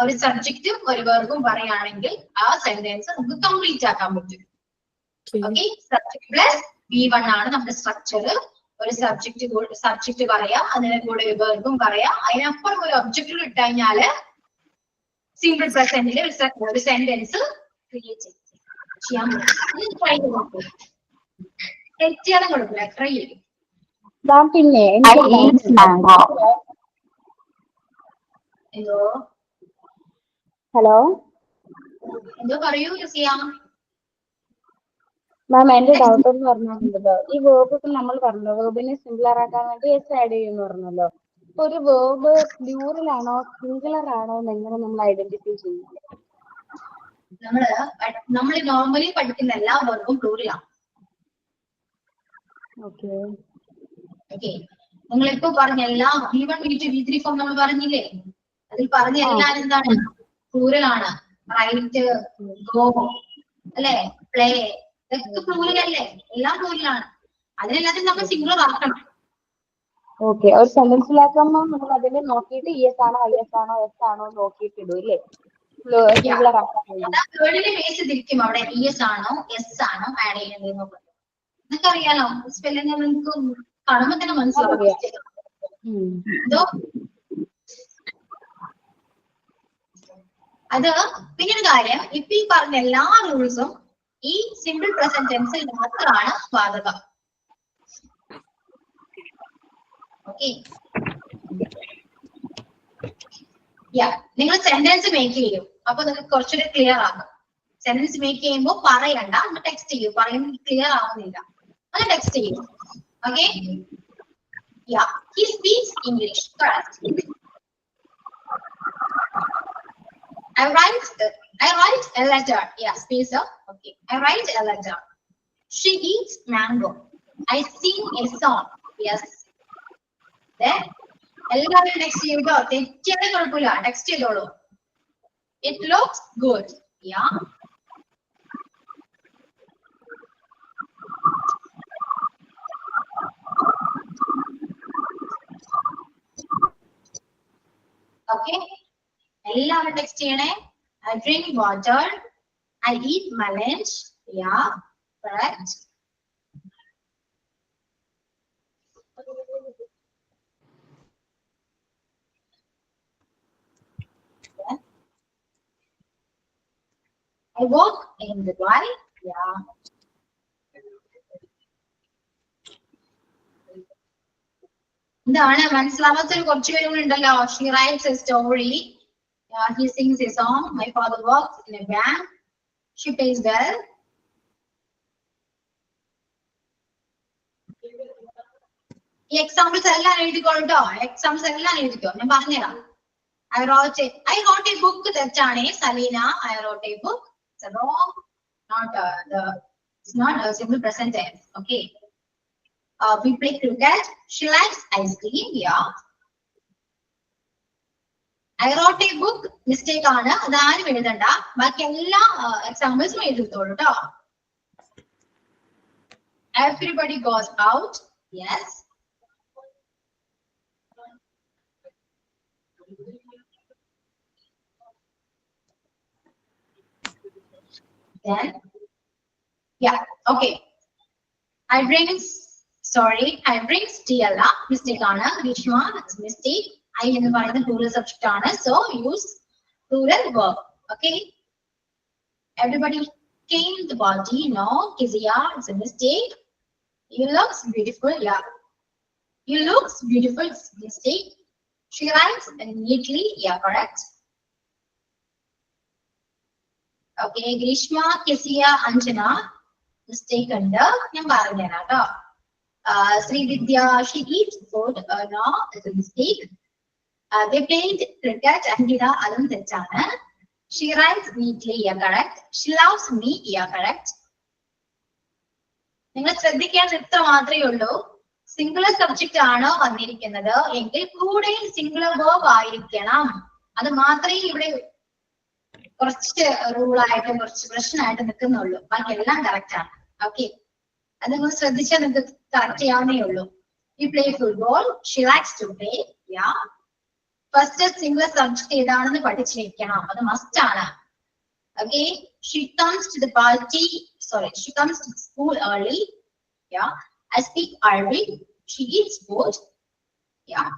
ഒരു സബ്ജക്റ്റും ഒരു വെർബും പറയുകയാണെങ്കിൽ ആ സെന്റൻസ് നമുക്ക് കംപ്ലീറ്റ് ആക്കാൻ പറ്റും. ഓക്കെ, സബ്ജക്ട് പ്ലസ് V1 ആണ് നമ്മുടെ സ്ട്രക്ചർ. ഒരു സബ്ജക്ട് പറയാം, അതിനെ കൂടെ ഒരു വെർബും പറയാം, അതിനപ്പുറം ഒരു ഒബ്ജക്റ്റ് ഇട്ട് കഴിഞ്ഞാല് സിംപിൾ പ്രസന്റിൽ ഒരു സെന്റൻസ് ക്രിയേറ്റ് ചെയ്യാൻ പറ്റും. ട്രൈ ചെയ്ത് നോക്കൂ. തെറ്റിയാലും കുഴപ്പമില്ല, ട്രൈ ചെയ്യും. പിന്നെ എന്തോ ഹലോ എന്തോ പറയൂ ചെയ്യാം. മാം, എന്റെ ഡൗട്ട് എന്ന് പറഞ്ഞിട്ടുണ്ടല്ലോ, ഈ വേർബ് ഇപ്പൊ നമ്മൾ പറഞ്ഞല്ലോ വേർബിനെ സിംഗുലർ ആക്കാൻ വേണ്ടി എസ് ആഡ് ചെയ്യുമെന്ന് പറഞ്ഞല്ലോ. ഇപ്പൊ ഒരു വേർബ് പ്ലൂറൽ ആണോ സിംഗുലർ ആണോ എന്ന് എങ്ങനെ നമ്മൾ ഐഡന്റിഫൈ ചെയ്യും? നമ്മൾ നോർമലി പഠിക്കുന്ന എല്ലാ വെർബും പ്ലൂറലാണ്. ഓക്കെ, നിങ്ങളിപ്പോ പറഞ്ഞ എല്ലാം V1, V2, V3 ഫോം നമ്മൾ പറഞ്ഞില്ലേ? അതിൽ പറഞ്ഞ എല്ലാം എന്താണ്? പ്ലൂറൽ ആണ്. റൈറ്റ്, ഗോ, അല്ലെ, പ്ലേ, ഇതൊക്കെ പ്ലൂറൽ അല്ലേ? എല്ലാം പ്ലൂറലാണ്. അതിനെല്ലാത്തിനും നമ്മൾ സിംഗുലർ ആക്കണം. ഓക്കെ, ഒരു സെന്റൻസിലാക്കുമ്പോൾ നമ്മൾ അതിൽ നോക്കിയിട്ട് ES ആണോ IS ആണോ S ആണോ നോക്കിയിട്ട് ഇടും അല്ലേ? സിംഗുലർ ആക്കാൻ വേർഡിനെ ബേസ് ചെയ്തിരിക്കും അവിടെ ES ആണോ S ആണോ ആഡ് ചെയ്യുന്നത്. നിങ്ങൾക്ക് അറിയാലോ, സ്പെല്ലിംഗ് നിങ്ങൾക്ക് കാണുമ്പോൾ തന്നെ മനസ്സിലാവും. അത് പിന്നൊരു കാര്യം, ഇപ്പൊ ഈ പറഞ്ഞ എല്ലാ റൂൾസും ഈ സിമ്പിൾ പ്രസന്റ് ടെൻസിൽ മാത്രമാണ് ബാധകം. ഓക്കെ, നിങ്ങൾ സെന്റൻസ് മേക്ക് ചെയ്യും. അപ്പൊ നിങ്ങൾക്ക് കുറച്ചുകൂടി ക്ലിയർ ആകും. സെന്റൻസ് മേക്ക് ചെയ്യുമ്പോൾ പറയണ്ട, ടെക്സ്റ്റ് ചെയ്യും. പറയുമ്പോൾ ക്ലിയർ ആവുന്നില്ല, അത് ടെക്സ്റ്റ് ചെയ്യും. Okay, he speaks English. Correct. I write a letter. Yeah, spacer. Okay, I write a letter. She eats mango. I sing a song. Yes. Then എല്ലാവരും ടെക്സ്റ്റ് ചെയ്തോ? തെറ്റിയാലും കുഴപ്പമില്ല, ടെക്സ്റ്റ് ചെയ്തോളൂ. It looks good. Yeah. Okay. എല്ലാവരും ടെക്സ്റ്റ് ചെയ്യണേ. I drink water. I eat my lunch. Yeah, correct. I walk in the drive. Yeah. എന്താണ് മനസ്സിലാവാത്തൊരു കുറച്ച് പേരും ഉണ്ടല്ലോ. She writes a story. He sings a song. My father works in a bank. She pays well. ഈ എക്സാമ്പിൾസ് എല്ലാം എഴുതിക്കോളട്ടോ. എക്സാമ്പിൾസ് എല്ലാം എഴുതിക്കോ. ഞാൻ പറഞ്ഞുതരാം. I wrote a book. തെറ്റാണ് Saleena. I wrote a book. It's a wrong. It's not a simple present tense. Okay. We play cricket. She likes ice cream. Yeah. I wrote a book. Mistake ആണ്. അതാരും എഴുതണ്ട. ബാക്കി എല്ലാ എക്സാമ്പിൾസും എഴുതിത്തോളൂ ട്ടോ. Everybody goes out. Yes. Then, yeah, okay. I drink tea alla. Mistake ആണ്. Grishma, it's mistake. I എന്ന് പറയുന്ന plural subject ആണ്. So use plural verb. Okay. Everybody came to the party. No, Kizia, it's a mistake. You looks beautiful. Yeah. You looks beautiful. It's a mistake. She writes neatly. Yeah, correct. Okay, Grishma, Kizia, Anjana. Mistake under. ഞാൻ പറഞ്ഞുതരാം ട്ടോ. Srividya, she eats food. No, it's a mistake. They played cricket. Angela, അതും തെറ്റാണ്. She writes neatly. Yeah, correct. She loves me. Yeah, correct. നിങ്ങൾ ശ്രദ്ധിക്കേണ്ടത് ഇത്ര മാത്രമേ ഉള്ളൂ. സിംഗുലർ സബ്ജക്റ്റ് ആണോ വന്നിരിക്കുന്നത് എങ്കിൽ കൂടെ സിംഗുലർ വേർബ് ആയിരിക്കണം. അത് മാത്രമേ ഇവിടെ കുറച്ച് റൂളായിട്ട് കുറച്ച് പ്രശ്നമായിട്ട് നിൽക്കുന്നുള്ളൂ. ബാക്കി എല്ലാം കറക്റ്റ് ആണ്. ഓക്കെ, അത് നിങ്ങൾ ശ്രദ്ധിച്ചാൽ നിങ്ങൾക്ക് കറക്റ്റ് ചെയ്യാവുന്നേ ഉള്ളൂ. You play football. She likes to play. Yeah. First singular subject ഏതാണെന്ന് പഠിച്ചിരിക്കണം. അത് മസ്റ്റ് ആണ്. Okay. She comes to the party. Sorry, she comes to school early. Yeah. I speak Arabic. She eats food. Yeah.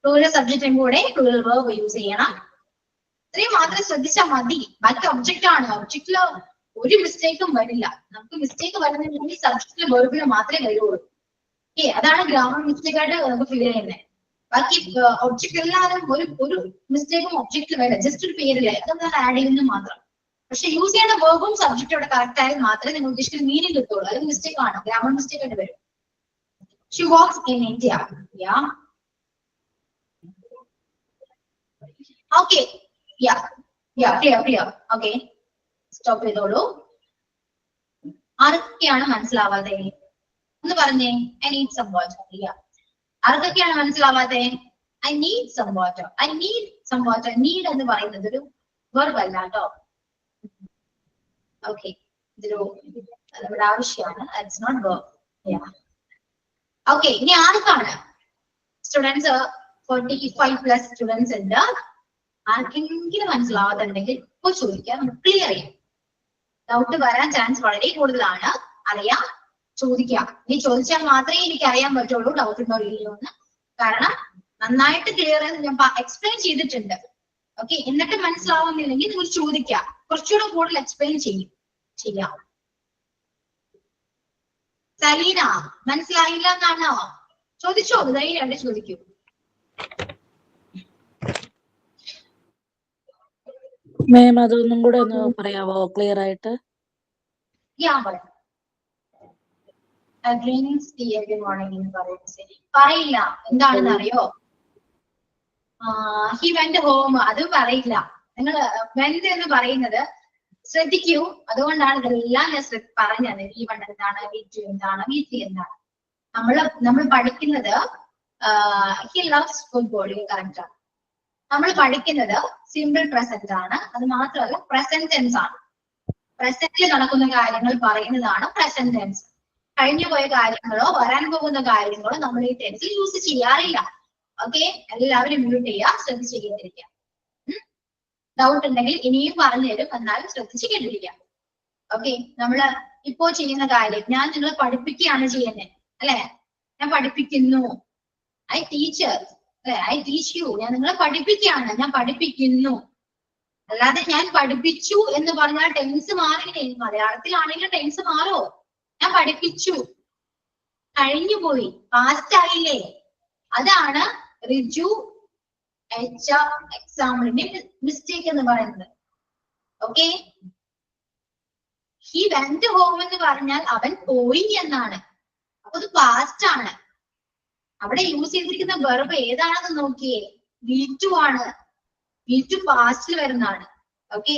Plural subject and കൂടെ plural verb യൂസ് ചെയ്യണം. ഇത്രയും മാത്രം ശ്രദ്ധിച്ചാൽ മതി. ബാക്കി ഒബ്ജക്റ്റ് ആണ്. ഒബ്ജക്റ്റില് ഒരു മിസ്റ്റേക്കും വരില്ല. നമുക്ക് മിസ്റ്റേക്ക് വരുന്നുണ്ടെങ്കിൽ സബ്ജക്റ്റിലെ വെർബില് മാത്രമേ വരുള്ളൂ. ഓക്കെ, അതാണ് ഗ്രാമർ മിസ്റ്റേക്ക് ആയിട്ട് നമുക്ക് ഫീൽ ചെയ്യുന്നത്. ബാക്കി ഒബ്ജക്റ്റ് എല്ലാവരും ഒരു മിസ്റ്റേക്കും ഒബ്ജക്റ്റിൽ വരില്ല. ജസ്റ്റ് ഒരു പേരില്ല, അതൊന്നും ആഡ് ചെയ്യുന്നത് മാത്രം. പക്ഷെ യൂസ് ചെയ്യുന്ന വെർബും സബ്ജക്റ്റും ഇവിടെ കറക്റ്റ് ആയാൽ മാത്രമേ നിങ്ങൾ ഉദ്ദേശിക്കുന്ന മീനിങ് കിട്ടുള്ളൂ. അത് മിസ്റ്റേക്ക് ആണ്, ഗ്രാമർ മിസ്റ്റേക്ക് ആയിട്ട് വരും. She walks in India. Yeah. Okay. Yeah. Clear. Okay. Stop ചെയ്തോളൂ. ആർക്കൊക്കെയാണ് മനസ്സിലാവാതെ ഒന്ന് പറഞ്ഞേ. I need some water. Yeah. ആർക്കൊക്കെയാണ് മനസ്സിലാവാതെ? I need some water. I need some water. Need എന്ന് പറയുന്നത് ഒരു വെർബ് അല്ല കേട്ടോ. ഓക്കെ, ഇതൊരു നമ്മുടെ ആവശ്യമാണ്. It's not verb. Yeah. Okay, ഇനി ആർക്കാണ് സ്റ്റുഡൻസ് 45+ സ്റ്റുഡൻസ് ഉണ്ട്. ആർക്കെങ്കിലും മനസ്സിലാവാത്തുണ്ടെങ്കിൽ ഇപ്പൊ ചോദിക്കാം, നമുക്ക് ക്ലിയർ ചെയ്യാം. ഡൗട്ട് വരാൻ ചാൻസ് വളരെ കൂടുതലാണ്. അറിയാം, ചോദിക്കാം. ഇനി ചോദിച്ചാൽ മാത്രമേ എനിക്ക് അറിയാൻ പറ്റുള്ളൂ ഡൗട്ട് ഉണ്ടോ ഇല്ലയോ എന്ന്. കാരണം നന്നായിട്ട് ക്ലിയർ ഞാൻ എക്സ്പ്ലെയിൻ ചെയ്തിട്ടുണ്ട്. ഓക്കെ, എന്നിട്ട് മനസ്സിലാവുന്നില്ലെങ്കിൽ നിങ്ങൾ ചോദിക്കാം. കുറച്ചുകൂടെ കൂടുതൽ എക്സ്പ്ലെയിൻ ചെയ്യാം. സലീന, മനസ്സിലായില്ല എന്നാണോ? ചോദിച്ചോ, ധൈര്യമായിട്ട് ചോദിക്കൂ. മാം, അതൊന്നും കൂടെ ഒന്ന് പറയാവോ ക്ലിയർ ആയിട്ട്? പറയില്ല. എന്താണെന്ന് അറിയോ? ഹി വെന്റ് ഹോം, അത് പറയില്ല. നിങ്ങൾ വെന്റ് എന്ന് പറയുന്നത് ശ്രദ്ധിക്കൂ. അതുകൊണ്ടാണ് ഇതെല്ലാം ഞാൻ പറഞ്ഞത്. ഈ വൺ എന്താണ്, വീട്ടിൽ എന്താണ്, വീട്ടിൽ എന്താണ്. നമ്മൾ പഠിക്കുന്നത് ഹി ലവ്സ് ഫുട്ബോൾ, കറക്റ്റ് ആണ്. നമ്മൾ പഠിക്കുന്നത് സിമ്പിൾ പ്രസന്റ് ആണ്. അത് മാത്രമല്ല പ്രസന്റ് ടെൻസ് ആണ്. പ്രസന്റിൽ നടക്കുന്ന കാര്യങ്ങൾ പറയുന്നതാണ് പ്രസന്റ് ടെൻസ്. കഴിഞ്ഞു പോയ കാര്യങ്ങളോ വരാൻ പോകുന്ന കാര്യങ്ങളോ നമ്മൾ ഈ ടെൻസിൽ യൂസ് ചെയ്യാറില്ല. ഓക്കെ, എല്ലാവരും മ്യൂട്ട് ചെയ്യുക, ശ്രദ്ധിച്ച് കേട്ടിരിക്കുക. ഡൗട്ട് ഉണ്ടെങ്കിൽ ഇനിയും പറഞ്ഞു തരും, എന്നാലും ശ്രദ്ധിച്ച് കേട്ടിരിക്കുക. ഓക്കെ, നമ്മള് ഇപ്പോ ചെയ്യുന്ന കാര്യം ഞാൻ നിങ്ങളെ പഠിപ്പിക്കുകയാണ് ചെയ്യുന്നത് അല്ലെ. ഞാൻ പഠിപ്പിക്കുന്നു, ഐ ടീച്ചർ അല്ലെ, ഐ ടീച്ച് യു. ഞാൻ നിങ്ങളെ പഠിപ്പിക്കുകയാണ്, ഞാൻ പഠിപ്പിക്കുന്നു. അല്ലാതെ ഞാൻ പഠിപ്പിച്ചു എന്ന് പറഞ്ഞാൽ ടെൻസ് മാറില്ലേ? മലയാളത്തിലാണെങ്കിൽ ടെൻസ് മാറോ? ഞാൻ പഠിപ്പിച്ചു, കഴിഞ്ഞു പോയി, പാസ്റ്റ് ആയില്ലേ? അതാണ് റിജു എക്സാമ്പിളിന്റെ മിസ്റ്റേക്ക് എന്ന് പറയുന്നത്. ഓക്കെ, ഹി വെന്റ് ഹോം എന്ന് പറഞ്ഞാൽ അവൻ പോയി എന്നാണ്. അപ്പൊ അത് പാസ്റ്റ് ആണ്. അവിടെ യൂസ് ചെയ്തിരിക്കുന്ന വെർബ് ഏതാണെന്ന് നോക്കിയേ, V2 ആണ്. V2 പാസ്റ്റിൽ വരുന്നതാണ്. ഓക്കെ,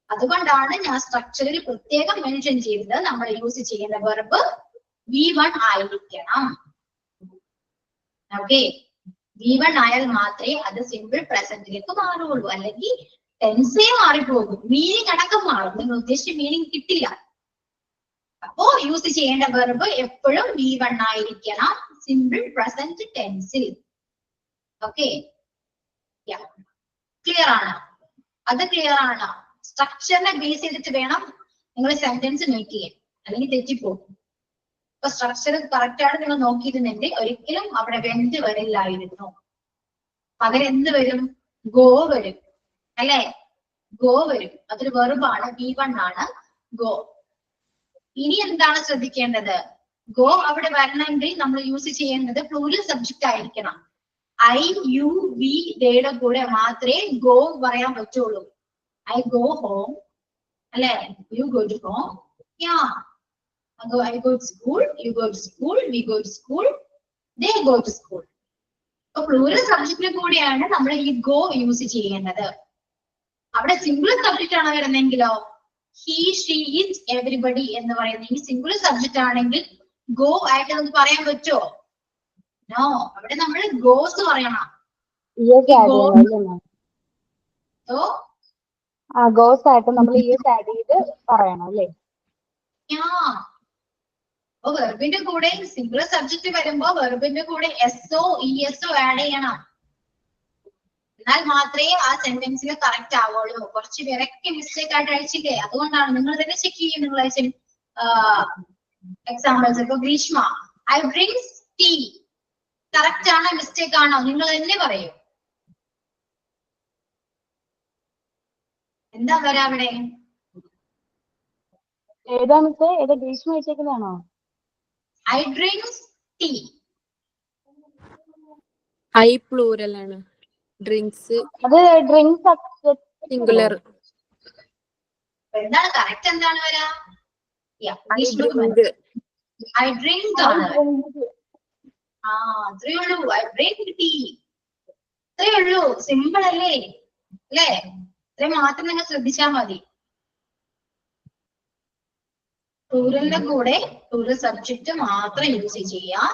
അതുകൊണ്ടാണ് ഞാൻ സ്ട്രക്ചറിൽ പ്രത്യേകം മെൻഷൻ ചെയ്തത് നമ്മൾ യൂസ് ചെയ്യുന്ന വെർബ് V1 ആയിരിക്കണം. ഓക്കെ, V1 ആയാൽ മാത്രമേ അത് സിമ്പിൾ പ്രസന്റിലേക്ക് മാറുള്ളൂ. അല്ലെങ്കിൽ ടെൻസേ മാറിപ്പോകും, മീനിങ് അടക്കം മാറും, നിങ്ങൾ ഉദ്ദേശിച്ച മീനിങ് കിട്ടില്ല. അപ്പോ യൂസ് ചെയ്യേണ്ട വെർബ് എപ്പോഴും V1 ആയിരിക്കണം സിമ്പിൾ പ്രസന്റ് ടെൻസിൽ. ഓക്കെ, ക്ലിയർ ആണ്? അത് ക്ലിയർ ആണ്. സ്ട്രക്ചറിനെ ബേസ് ചെയ്തിട്ട് വേണം നിങ്ങൾ സെന്റൻസ് മേക്ക് ചെയ്യാൻ, അല്ലെങ്കിൽ തെറ്റിപ്പോകും. അപ്പൊ സ്ട്രക്ചർ കറക്റ്റ് ആണ് നിങ്ങൾ നോക്കിയിരുന്നെങ്കിൽ ഒരിക്കലും അവിടെ വെന്റ് വരില്ലായിരുന്നു. പകരം എന്ത് വരും? ഗോ വരും അല്ലെ, ഗോ വരും. അതൊരു വെർബാണ്, V1 ആണ് ഗോ. ഇനി എന്താണ് ശ്രദ്ധിക്കേണ്ടത്? ഗോ അവിടെ വരണമെങ്കിൽ നമ്മൾ യൂസ് ചെയ്യേണ്ടത് പ്ലൂറൽ സബ്ജക്റ്റ് ആയിരിക്കണം. ഐ യു വി യുടെ കൂടെ മാത്രമേ ഗോ പറയാൻ പറ്റുള്ളൂ. ഐ ഗോ ഹോം അല്ലെ, you go to home, I go to school, you go to school, we go to school, they go to school. അപ്പൊ പ്ലൂറൽ സബ്ജക്റ്റിന് കൂടിയാണ് നമ്മൾ ഈ ഗോ യൂസ് ചെയ്യേണ്ടത്. അവിടെ സിംഗിൾ സബ്ജക്റ്റ് ആണ് വരുന്നെങ്കിലോ, ഹി ഷീ ഇറ്റ് എവരിബഡി എന്ന് പറയുന്ന ഈ സിംഗിൾ സബ്ജക്റ്റ് ആണെങ്കിൽ ഗോ ആയിട്ട് നമുക്ക് പറയാൻ പറ്റുമോ? നോ, അവിടെ നമ്മൾ ഗോസ് പറയണം. ഗോസ് ആയിട്ട് നമ്മൾ ആഡ് ചെയ്ത് പറയണം അല്ലേ? അപ്പൊ വെർബിന്റെ കൂടെ സിംഗിൾ സബ്ജക്റ്റ് വരുമ്പോ വെർബിന്റെ കൂടെ എസ്ഒ ഇഎസ്ഒ ആഡ് ചെയ്യണം. എന്നാൽ മാത്രമേ ആ സെന്റൻസിൽ കറക്റ്റ് ആവുള്ളൂ. കുറച്ച് പേരൊക്കെ മിസ്റ്റേക്ക് ആയിട്ട് അയച്ചില്ലേ, അതുകൊണ്ടാണ്. നിങ്ങൾ തന്നെ ചെക്ക് ചെയ്യും. നിങ്ങൾ അയച്ച എക്സാമ്പിൾസ്. ഇപ്പൊ Greeshma, I drinks tea, correct ആണോ മിസ്റ്റേക്ക് ആണോ നിങ്ങൾ തന്നെ പറയൂ. എന്താ വരാ അവിടെ? ഏതാ മിസ്സേ? ഏതാ ഗ്രീഷ്മ വെച്ചേക്കുന്നതാണോ? I drinks tea. I plural ആണ്, ഡ്രിങ്ക്സ് അത് ഡ്രിങ്ക്സ് സിംഗുലർ. എന്താണ് കറക്റ്റ്? എന്താണ് വരാ? ഐ ഡ്രിങ്ക് ആണ്. അത്രേ ഉള്ളൂ. ഐ ഡ്രിങ്ക് ടീ, അത്രേ ഉള്ളൂ. സിമ്പിൾ അല്ലേ? അല്ലേ? ഇത്രയും മാത്രം നിങ്ങൾ ശ്രദ്ധിച്ചാൽ മതി. പ്ലൂറലിന്റെ കൂടെ പ്ലൂറൽ സബ്ജക്റ്റ് മാത്രം യൂസ് ചെയ്യാം.